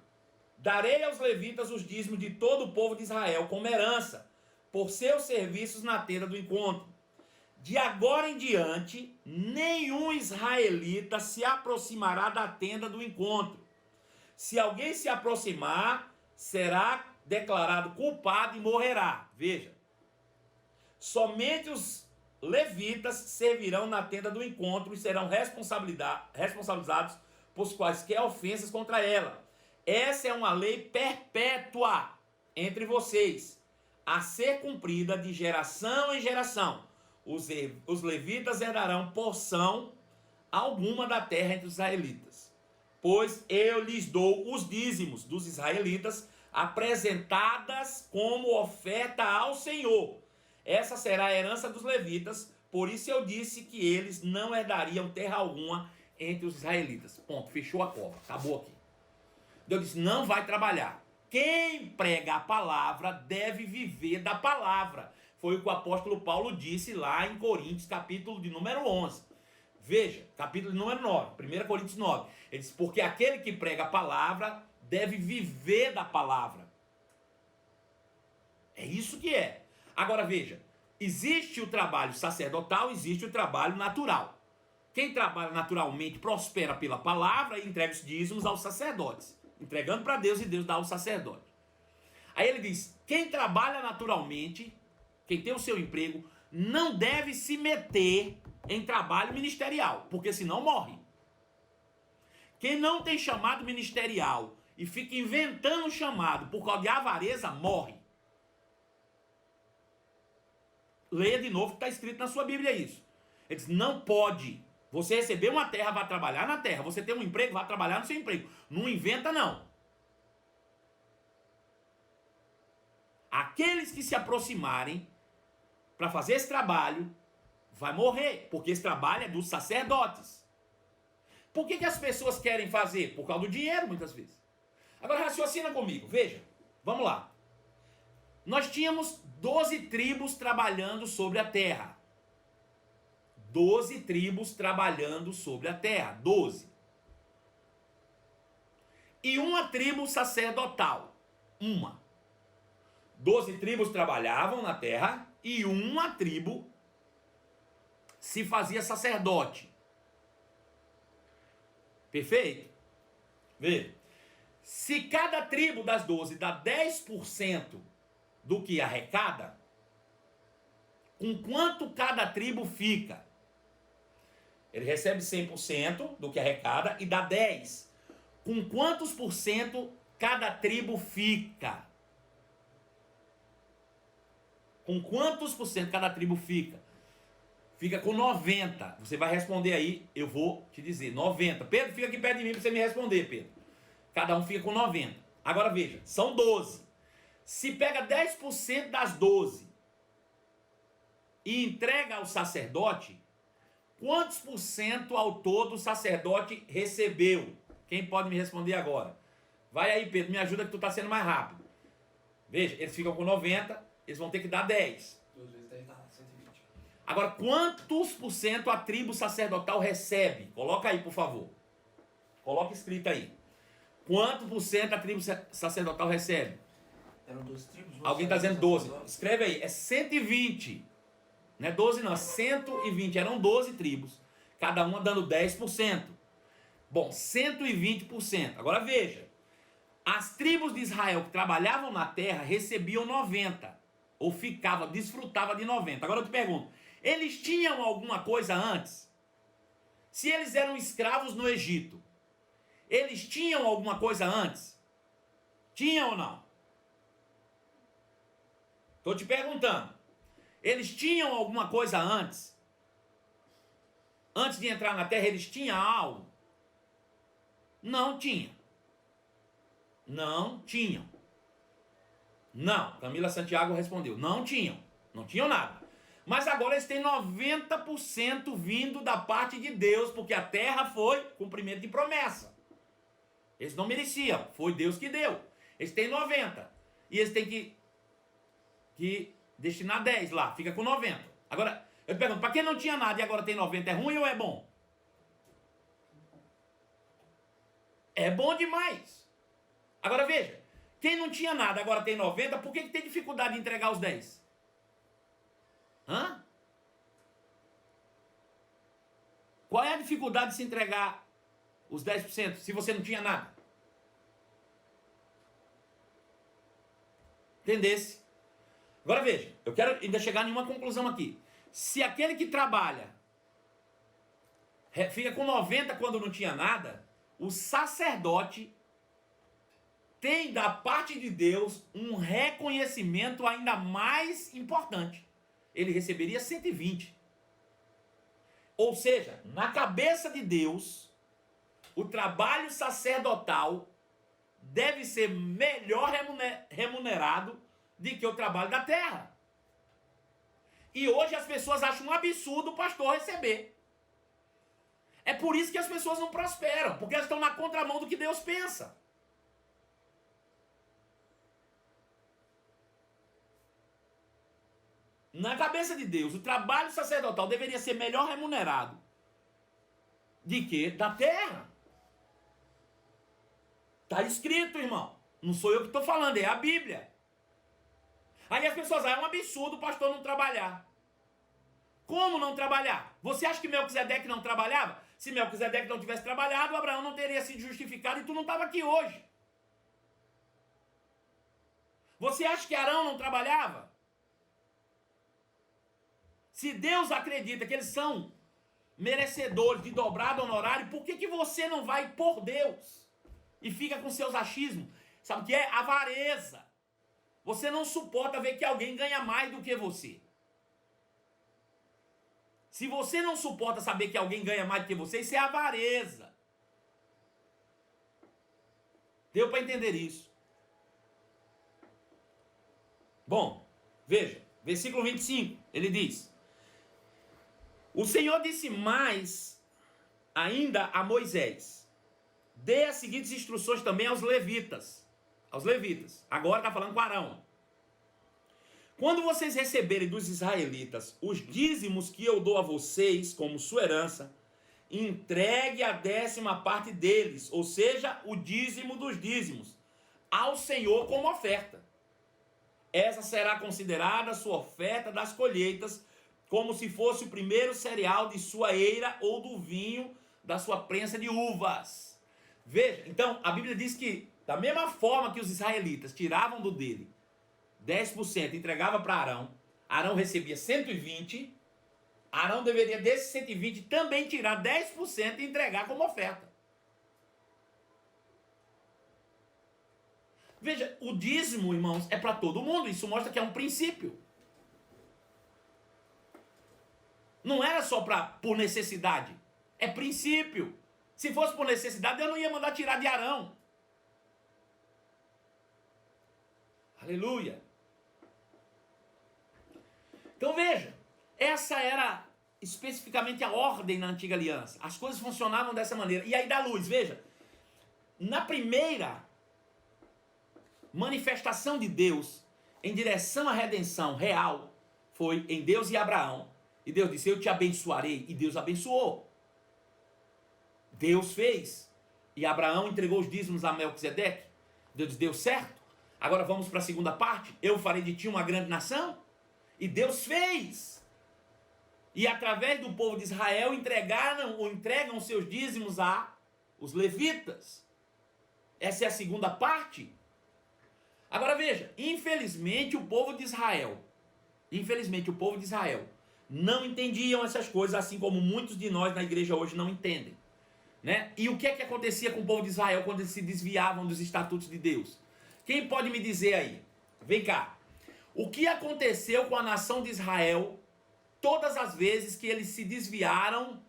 Darei aos levitas os dízimos de todo o povo de Israel como herança, por seus serviços na tenda do encontro. De agora em diante, nenhum israelita se aproximará da tenda do encontro. Se alguém se aproximar, será declarado culpado e morrerá. Veja. Somente os levitas servirão na tenda do encontro e serão responsabilizados por quaisquer ofensas contra ela. Essa é uma lei perpétua entre vocês, a ser cumprida de geração em geração. Os levitas herdarão porção alguma da terra entre os israelitas, pois eu lhes dou os dízimos dos israelitas apresentadas como oferta ao Senhor. Essa será a herança dos levitas, por isso eu disse que eles não herdariam terra alguma entre os israelitas. Ponto, fechou a cova, acabou aqui. Deus disse, não vai trabalhar. Quem prega a palavra deve viver da palavra. Foi o que o apóstolo Paulo disse lá em Coríntios, capítulo de número 11. Veja, capítulo de número 9, 1 Coríntios 9. Ele diz, porque aquele que prega a palavra deve viver da palavra. É isso que é. Agora veja, existe o trabalho sacerdotal, existe o trabalho natural. Quem trabalha naturalmente prospera pela palavra e entrega os dízimos aos sacerdotes. Entregando para Deus e Deus dá ao sacerdote. Aí ele diz, quem trabalha naturalmente, quem tem o seu emprego, não deve se meter em trabalho ministerial, porque senão morre. Quem não tem chamado ministerial e fica inventando um chamado por causa de avareza, morre. Leia de novo o que está escrito na sua Bíblia isso. Ele diz, não pode. Você receber uma terra, vai trabalhar na terra. Você tem um emprego, vai trabalhar no seu emprego. Não inventa, não. Aqueles que se aproximarem para fazer esse trabalho, vai morrer. Porque esse trabalho é dos sacerdotes. Por que as pessoas querem fazer? Por causa do dinheiro, muitas vezes. Agora raciocina comigo. Veja. Vamos lá. Nós tínhamos 12 tribos trabalhando sobre a terra. 12 tribos trabalhando sobre a terra. 12. E uma tribo sacerdotal. Uma. 12 tribos trabalhavam na terra e uma tribo se fazia sacerdote. Perfeito? Veja. Se cada tribo das 12 dá 10% do que arrecada, com quanto cada tribo fica? Ele recebe 100% do que arrecada e dá 10. Com quantos por cento cada tribo fica? Com quantos por cento cada tribo fica? Fica com 90. Você vai responder aí, eu vou te dizer, 90. Pedro, fica aqui perto de mim para você me responder, Pedro. Cada um fica com 90. Agora veja, são 12. Se pega 10% das 12 e entrega ao sacerdote, quantos por cento ao todo o sacerdote recebeu? Quem pode me responder agora? Vai aí, Pedro, me ajuda que tu está sendo mais rápido. Veja, eles ficam com 90, eles vão ter que dar 10. 2 vezes 10 dá 120. Agora, quantos por cento a tribo sacerdotal recebe? Coloca aí, por favor. Coloca escrito aí. Quanto por cento a tribo sacerdotal recebe? Eram 12 tribos. Alguém está dizendo 12. Escreve aí, é 120. Não é 12 não, é 120. Eram 12 tribos. Cada uma dando 10%. Bom, 120%. Agora veja. As tribos de Israel que trabalhavam na terra recebiam 90. Ou desfrutavam de 90. Agora eu te pergunto. Eles tinham alguma coisa antes? Se eles eram escravos no Egito, eles tinham alguma coisa antes? Tinha ou não? Estou te perguntando. Eles tinham alguma coisa antes? Antes de entrar na terra, eles tinham algo? Não tinha. Não tinham. Não. Camila Santiago respondeu. Não tinham. Não tinham nada. Mas agora eles têm 90% vindo da parte de Deus, porque a terra foi cumprimento de promessa. Eles não mereciam. Foi Deus que deu. Eles têm 90. E eles têm que destinar 10 lá. Fica com 90. Agora, eu te pergunto, para quem não tinha nada e agora tem 90, é ruim ou é bom? É bom demais. Agora veja, quem não tinha nada agora tem 90, por que tem dificuldade de entregar os 10? Hã? Qual é a dificuldade de se entregar os 10% se você não tinha nada? Entendesse? Agora veja, eu quero ainda chegar em uma conclusão aqui. Se aquele que trabalha fica com 90 quando não tinha nada, o sacerdote tem da parte de Deus um reconhecimento ainda mais importante. Ele receberia 120. Ou seja, na cabeça de Deus, o trabalho sacerdotal deve ser melhor remunerado do que o trabalho da terra. E hoje as pessoas acham um absurdo o pastor receber. É por isso que as pessoas não prosperam, porque elas estão na contramão do que Deus pensa. Na cabeça de Deus, o trabalho sacerdotal deveria ser melhor remunerado do que da terra. Está escrito, irmão. Não sou eu que estou falando, é a Bíblia. Aí as pessoas, é um absurdo o pastor não trabalhar. Como não trabalhar? Você acha que Melquisedeque não trabalhava? Se Melquisedeque não tivesse trabalhado, Abraão não teria sido justificado e tu não estava aqui hoje. Você acha que Arão não trabalhava? Se Deus acredita que eles são merecedores de dobrado honorário, por que você não vai por Deus? E fica com seus achismos? Sabe o que é? Avareza. Você não suporta ver que alguém ganha mais do que você. Se você não suporta saber que alguém ganha mais do que você, isso é avareza. Deu para entender isso? Bom, veja, versículo 25, ele diz: o Senhor disse mais ainda a Moisés: dê as seguintes instruções também aos levitas. Aos levitas. Agora está falando com Arão. Quando vocês receberem dos israelitas os dízimos que eu dou a vocês como sua herança, entregue a 10ª parte deles, ou seja, o dízimo dos dízimos, ao Senhor como oferta. Essa será considerada a sua oferta das colheitas, como se fosse o primeiro cereal de sua eira ou do vinho da sua prensa de uvas. Veja, então, a Bíblia diz que, da mesma forma que os israelitas tiravam do dele 10%, entregava para Arão, Arão recebia 120, Arão deveria desses 120 também tirar 10% e entregar como oferta. Veja, o dízimo, irmãos, é para todo mundo, isso mostra que é um princípio. Não era só por necessidade, é princípio. Se fosse por necessidade, eu não ia mandar tirar de Arão. Aleluia. Então veja, essa era especificamente a ordem na antiga aliança. As coisas funcionavam dessa maneira. E aí dá luz, veja. Na primeira manifestação de Deus em direção à redenção real, foi em Deus e Abraão. E Deus disse: eu te abençoarei. E Deus abençoou. Deus fez. E Abraão entregou os dízimos a Melquisedeque. Deus disse: deu certo. Agora vamos para a segunda parte. Eu farei de ti uma grande nação. E Deus fez. E através do povo de Israel entregam seus dízimos a os levitas. Essa é a segunda parte. Agora veja, infelizmente o povo de Israel não entendiam essas coisas, assim como muitos de nós na igreja hoje não entendem, né? E o que é que acontecia com o povo de Israel quando eles se desviavam dos estatutos de Deus? Quem pode me dizer aí? Vem cá. O que aconteceu com a nação de Israel todas as vezes que eles se desviaram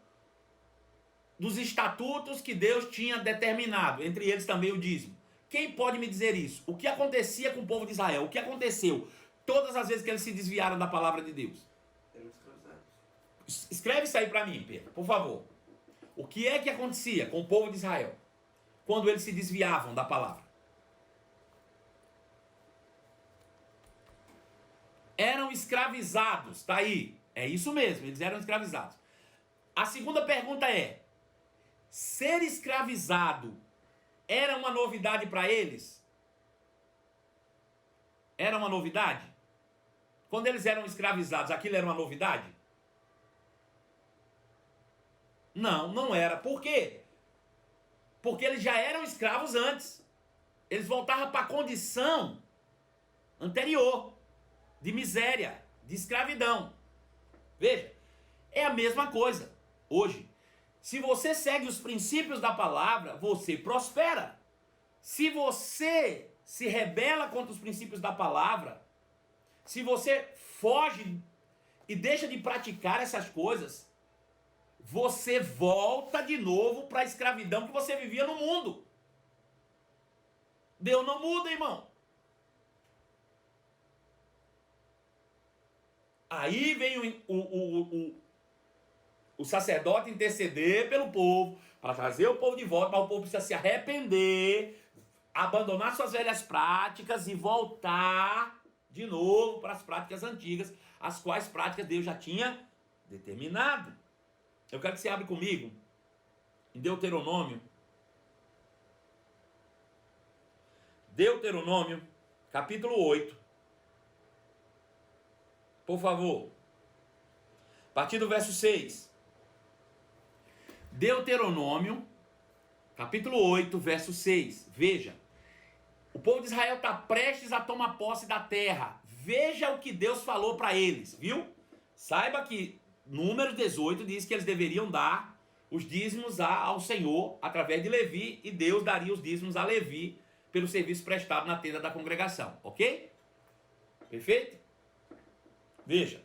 dos estatutos que Deus tinha determinado, entre eles também o dízimo? Quem pode me dizer isso? O que acontecia com o povo de Israel? O que aconteceu todas as vezes que eles se desviaram da palavra de Deus? Eram escravizados. Escreve isso aí para mim, Pedro, por favor. O que é que acontecia com o povo de Israel quando eles se desviavam da palavra? Eram escravizados, tá aí. É isso mesmo, eles eram escravizados. A segunda pergunta é: ser escravizado era uma novidade para eles? Era uma novidade? Quando eles eram escravizados, aquilo era uma novidade? Não, não era. Por quê? Porque eles já eram escravos antes. Eles voltavam para a condição anterior, de miséria, de escravidão. Veja, é a mesma coisa hoje. Se você segue os princípios da palavra, você prospera. Se você se rebela contra os princípios da palavra, se você foge e deixa de praticar essas coisas, você volta de novo para a escravidão que você vivia no mundo. Deus não muda, irmão. Aí vem o sacerdote interceder pelo povo, para trazer o povo de volta, mas o povo precisa se arrepender, abandonar suas velhas práticas e voltar de novo para as práticas antigas, as quais práticas Deus já tinha determinado. Eu quero que você abra comigo em Deuteronômio. Deuteronômio, capítulo 8. Por favor. A partir do verso 6. Deuteronômio, capítulo 8, verso 6. Veja. O povo de Israel está prestes a tomar posse da terra. Veja o que Deus falou para eles, viu? Saiba que Números 18 diz que eles deveriam dar os dízimos ao Senhor através de Levi, e Deus daria os dízimos a Levi pelo serviço prestado na tenda da congregação, ok? Perfeito? Veja,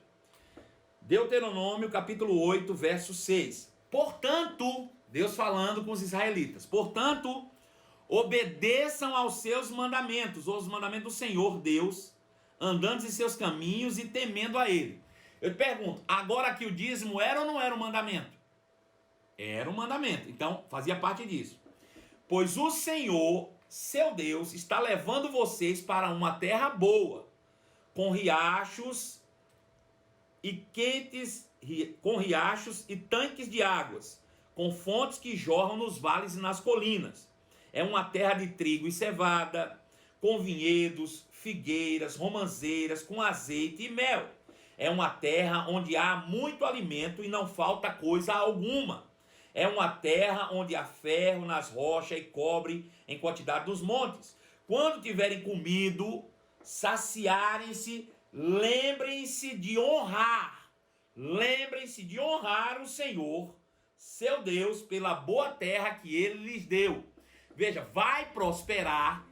Deuteronômio capítulo 8, verso 6. Portanto, Deus falando com os israelitas, portanto, obedeçam aos seus mandamentos, ou os mandamentos do Senhor Deus, andando em seus caminhos e temendo a Ele. Eu te pergunto, agora que o dízimo era ou não era um mandamento? Era um mandamento, então fazia parte disso. Pois o Senhor, seu Deus, está levando vocês para uma terra boa, com riachos e tanques de águas, com fontes que jorram nos vales e nas colinas. É uma terra de trigo e cevada, com vinhedos, figueiras, romãzeiras, com azeite e mel. É uma terra onde há muito alimento e não falta coisa alguma. É uma terra onde há ferro nas rochas e cobre em quantidade dos montes. Quando tiverem comido, saciarem-se, lembrem-se de honrar. Lembrem-se de honrar o Senhor, seu Deus, pela boa terra que Ele lhes deu. Veja, vai prosperar.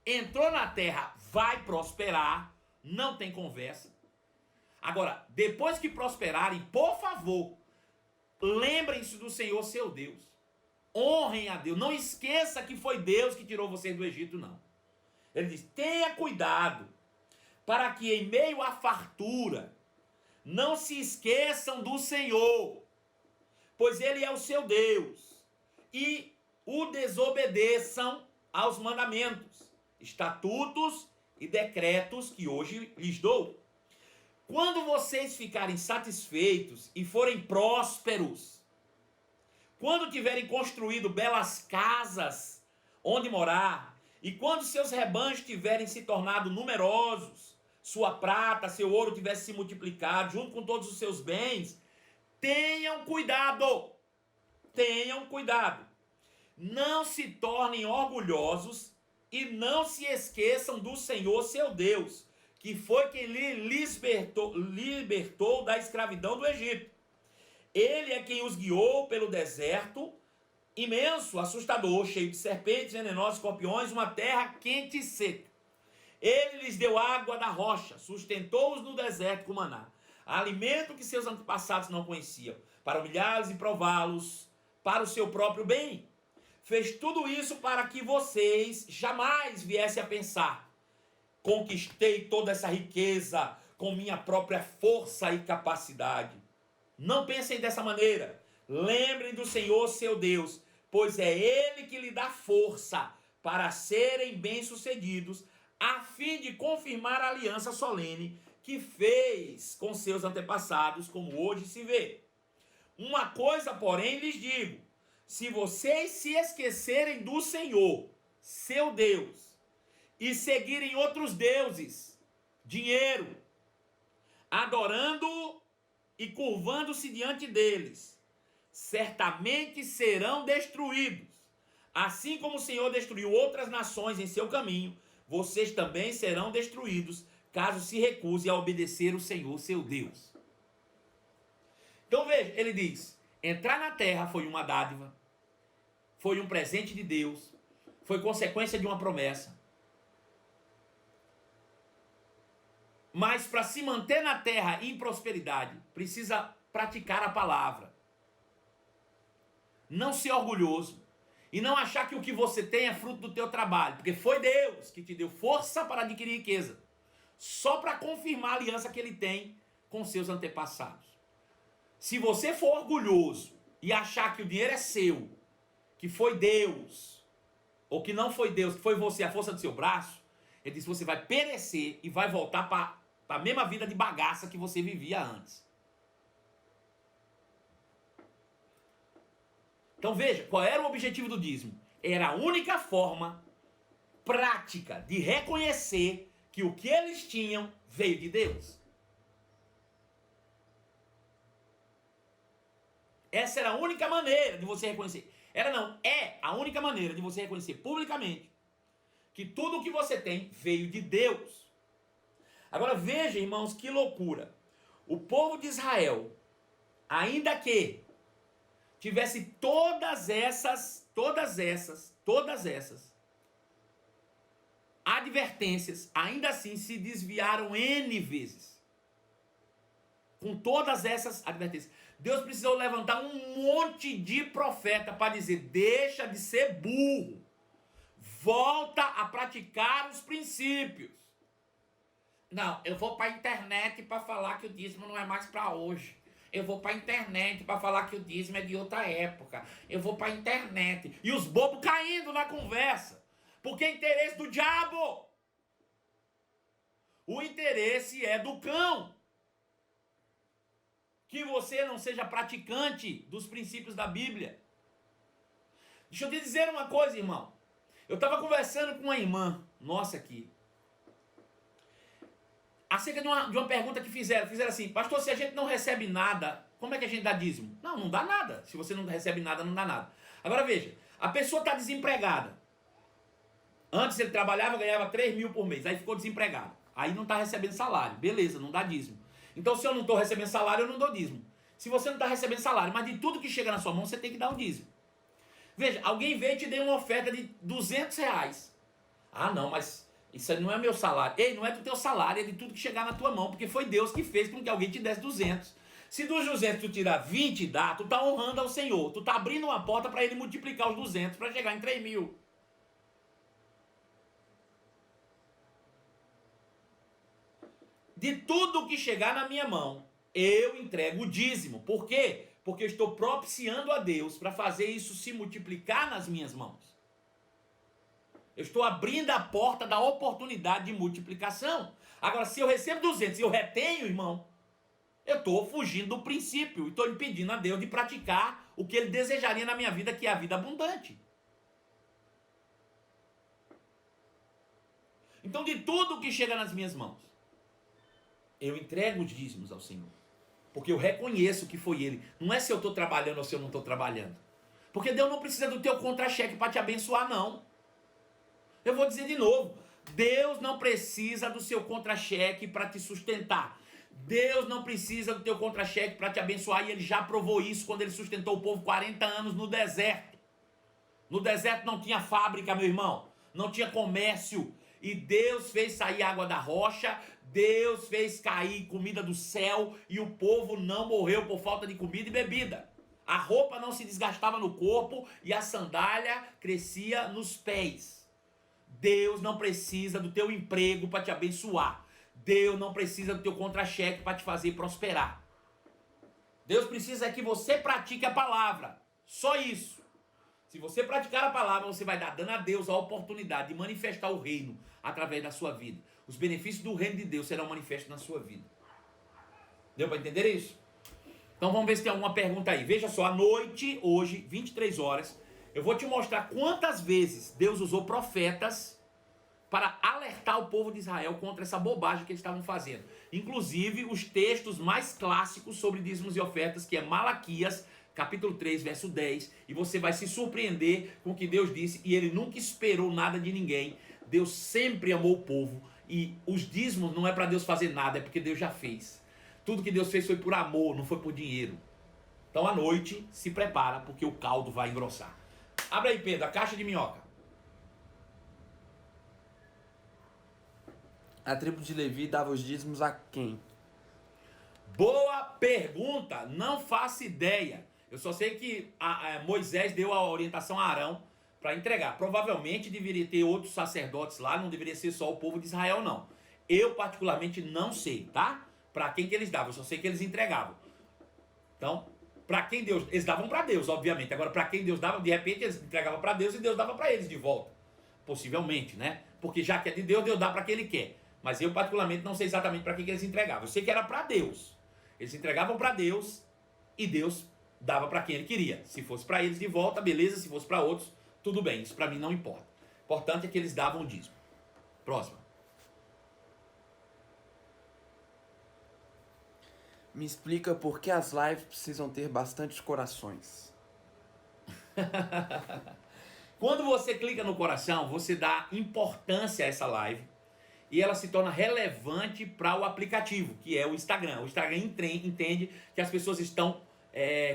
Entrou na terra, vai prosperar. Não tem conversa. Agora, depois que prosperarem, por favor, lembrem-se do Senhor, seu Deus. Honrem a Deus. Não esqueça que foi Deus que tirou vocês do Egito, não. Ele diz, tenha cuidado, para que em meio à fartura, não se esqueçam do Senhor, pois Ele é o seu Deus, e o desobedeçam aos mandamentos, estatutos e decretos que hoje lhes dou. Quando vocês ficarem satisfeitos e forem prósperos, quando tiverem construído belas casas onde morar, e quando seus rebanhos tiverem se tornado numerosos, sua prata, seu ouro tivesse se multiplicado, junto com todos os seus bens, tenham cuidado. Tenham cuidado. Não se tornem orgulhosos e não se esqueçam do Senhor, seu Deus, que foi quem lhe libertou da escravidão do Egito. Ele é quem os guiou pelo deserto imenso, assustador, cheio de serpentes, venenosos, escorpiões, uma terra quente e seca. Ele lhes deu água da rocha, sustentou-os no deserto com maná, alimento que seus antepassados não conheciam, para humilhá-los e prová-los para o seu próprio bem. Fez tudo isso para que vocês jamais viessem a pensar: conquistei toda essa riqueza com minha própria força e capacidade. Não pensem dessa maneira. Lembrem do Senhor seu Deus, pois é Ele que lhe dá força para serem bem-sucedidos, a fim de confirmar a aliança solene que fez com seus antepassados, como hoje se vê. Uma coisa, porém, lhes digo: se vocês se esquecerem do Senhor, seu Deus, e seguirem outros deuses, dinheiro, adorando e curvando-se diante deles, certamente serão destruídos. Assim como o Senhor destruiu outras nações em seu caminho, vocês também serão destruídos, caso se recusem a obedecer o Senhor, seu Deus. Então veja, ele diz: entrar na terra foi uma dádiva, foi um presente de Deus, foi consequência de uma promessa. Mas para se manter na terra em prosperidade, precisa praticar a palavra. Não ser orgulhoso e não achar que o que você tem é fruto do teu trabalho, porque foi Deus que te deu força para adquirir riqueza, só para confirmar a aliança que ele tem com seus antepassados. Se você for orgulhoso e achar que o dinheiro é seu, que foi Deus, ou que não foi Deus, que foi você, a força do seu braço, ele diz que você vai perecer e vai voltar para a mesma vida de bagaça que você vivia antes. Então veja, qual era o objetivo do dízimo? Era a única forma prática de reconhecer que o que eles tinham veio de Deus. Essa era a única maneira de você reconhecer. É a única maneira de você reconhecer publicamente que tudo o que você tem veio de Deus. Agora veja, irmãos, que loucura. O povo de Israel, ainda que tivesse todas essas advertências, ainda assim se desviaram N vezes. Com todas essas advertências, Deus precisou levantar um monte de profeta para dizer: deixa de ser burro, volta a praticar os princípios. Não, eu vou para a internet para falar que o dízimo não é mais para hoje. Eu vou para a internet para falar que o dízimo é de outra época. Eu vou para a internet. E os bobos caindo na conversa. Porque é interesse do diabo. O interesse é do cão. Que você não seja praticante dos princípios da Bíblia. Deixa eu te dizer uma coisa, irmão. Eu estava conversando com uma irmã nossa aqui, acerca de uma pergunta que fizeram. Fizeram assim: pastor, se a gente não recebe nada, como é que a gente dá dízimo? Não dá nada. Se você não recebe nada, não dá nada. Agora veja, a pessoa está desempregada. Antes ele trabalhava, ganhava 3 mil por mês, aí ficou desempregado. Aí não está recebendo salário. Beleza, não dá dízimo. Então se eu não estou recebendo salário, eu não dou dízimo. Se você não está recebendo salário, mas de tudo que chega na sua mão, você tem que dar um dízimo. Veja, alguém veio e te deu uma oferta de R$200. Ah não, mas isso aí não é meu salário. Ei, não é do teu salário, é de tudo que chegar na tua mão, porque foi Deus que fez com que alguém te desse 200. Se dos 200 tu tirar 20 e dá, tu tá honrando ao Senhor. Tu tá abrindo uma porta para ele multiplicar os 200 para chegar em 3 mil. De tudo que chegar na minha mão, eu entrego o dízimo. Por quê? Porque eu estou propiciando a Deus para fazer isso se multiplicar nas minhas mãos. Eu estou abrindo a porta da oportunidade de multiplicação. Agora, se eu recebo 200 e eu retenho, irmão, eu estou fugindo do princípio e estou impedindo a Deus de praticar o que Ele desejaria na minha vida, que é a vida abundante. Então, de tudo que chega nas minhas mãos, eu entrego os dízimos ao Senhor. Porque eu reconheço que foi Ele. Não é se eu estou trabalhando ou se eu não estou trabalhando. Porque Deus não precisa do teu contra-cheque para te abençoar, não. Eu vou dizer de novo. Deus não precisa do seu contra-cheque para te sustentar. Deus não precisa do teu contra-cheque para te abençoar. E Ele já provou isso quando Ele sustentou o povo 40 anos no deserto. No deserto não tinha fábrica, meu irmão. Não tinha comércio. E Deus fez sair água da rocha. Deus fez cair comida do céu. E o povo não morreu por falta de comida e bebida. A roupa não se desgastava no corpo. E a sandália crescia nos pés. Deus não precisa do teu emprego para te abençoar. Deus não precisa do teu contra-cheque para te fazer prosperar. Deus precisa que você pratique a palavra. Só isso. Se você praticar a palavra, você vai dar dando a Deus a oportunidade de manifestar o reino através da sua vida. Os benefícios do reino de Deus serão manifestos na sua vida. Deu para entender isso? Então vamos ver se tem alguma pergunta aí. Veja só, à noite, hoje, 23 horas, eu vou te mostrar quantas vezes Deus usou profetas para alertar o povo de Israel contra essa bobagem que eles estavam fazendo. Inclusive, os textos mais clássicos sobre dízimos e ofertas, que é Malaquias, capítulo 3, verso 10, e você vai se surpreender com o que Deus disse, e ele nunca esperou nada de ninguém. Deus sempre amou o povo, e os dízimos não é para Deus fazer nada, é porque Deus já fez. Tudo que Deus fez foi por amor, não foi por dinheiro. Então, à noite, se prepara, porque o caldo vai engrossar. Abre aí, Pedro, a caixa de minhoca. A tribo de Levi dava os dízimos a quem? Boa pergunta, não faço ideia. Eu só sei que Moisés deu a orientação a Arão para entregar. Provavelmente deveria ter outros sacerdotes lá, não deveria ser só o povo de Israel, não. Eu particularmente não sei, tá? Para quem que eles davam, eu só sei que eles entregavam. Então, para quem Deus... Eles davam para Deus, obviamente. Agora, para quem Deus dava, de repente eles entregavam para Deus e Deus dava para eles de volta. Possivelmente, né? Porque já que é de Deus, Deus dá para quem Ele quer. Mas eu particularmente não sei exatamente para quem que eles entregavam. Eu sei que era para Deus. Eles entregavam para Deus e Deus dava para quem Ele queria. Se fosse para eles de volta, beleza. Se fosse para outros, tudo bem. Isso para mim não importa. O importante é que eles davam o dízimo. Próximo. Me explica por que as lives precisam ter bastantes corações. Quando você clica no coração, você dá importância a essa live e ela se torna relevante para o aplicativo, que é o Instagram. O Instagram entende que as pessoas estão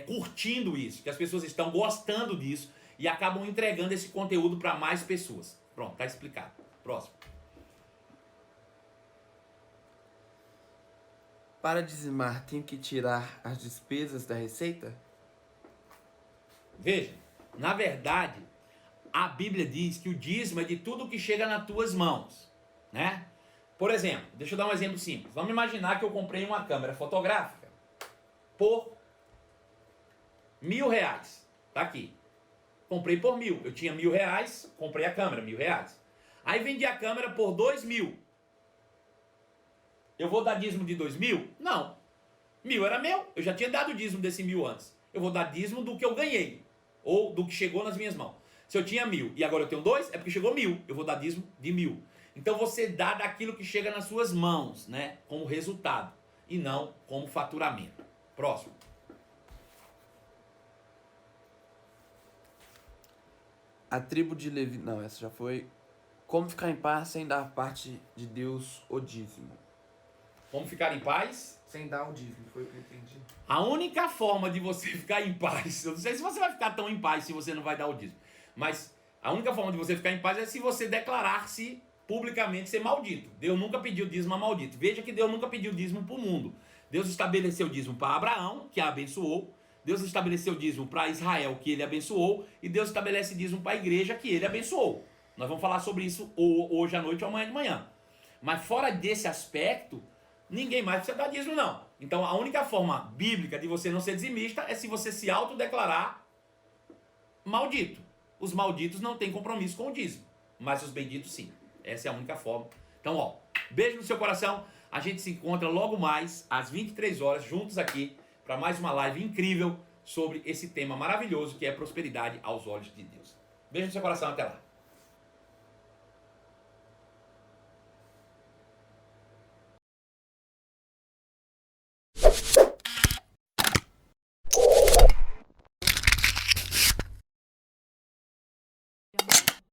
curtindo isso, que as pessoas estão gostando disso e acabam entregando esse conteúdo para mais pessoas. Pronto, tá explicado. Próximo. Para dizimar, tem que tirar as despesas da receita? Veja, na verdade, a Bíblia diz que o dízimo é de tudo que chega nas tuas mãos, né? Por exemplo, deixa eu dar um exemplo simples. Vamos imaginar que eu comprei uma câmera fotográfica por R$1.000. Tá aqui. Comprei por 1.000. Eu tinha R$1.000, comprei a câmera, R$1.000. Aí vendi a câmera por 2.000. Eu vou dar dízimo de 2.000? Não. 1.000 era meu. Eu já tinha dado dízimo desse 1.000 antes. Eu vou dar dízimo do que eu ganhei. Ou do que chegou nas minhas mãos. Se eu tinha 1.000 e agora eu tenho 2, é porque chegou 1.000. Eu vou dar dízimo de 1.000. Então você dá daquilo que chega nas suas mãos, né? Como resultado. E não como faturamento. Próximo. A tribo de Levi... Não, essa já foi. Como ficar em paz sem dar parte de Deus o dízimo? Como ficar em paz? Sem dar o dízimo, foi o que eu entendi. A única forma de você ficar em paz, eu não sei se você vai ficar tão em paz se você não vai dar o dízimo, mas a única forma de você ficar em paz é se você declarar-se publicamente ser maldito. Deus nunca pediu dízimo a maldito. Veja que Deus nunca pediu dízimo para o mundo. Deus estabeleceu dízimo para Abraão, que a abençoou. Deus estabeleceu dízimo para Israel, que ele abençoou. E Deus estabelece dízimo para a igreja, que ele abençoou. Nós vamos falar sobre isso hoje à noite ou amanhã de manhã. Mas fora desse aspecto, ninguém mais precisa dar dízimo, não. Então a única forma bíblica de você não ser dizimista é se você se autodeclarar maldito. Os malditos não têm compromisso com o dízimo, mas os benditos sim. Essa é a única forma. Então, ó, beijo no seu coração. A gente se encontra logo mais às 23 horas juntos aqui para mais uma live incrível sobre esse tema maravilhoso que é prosperidade aos olhos de Deus. Beijo no seu coração, até lá.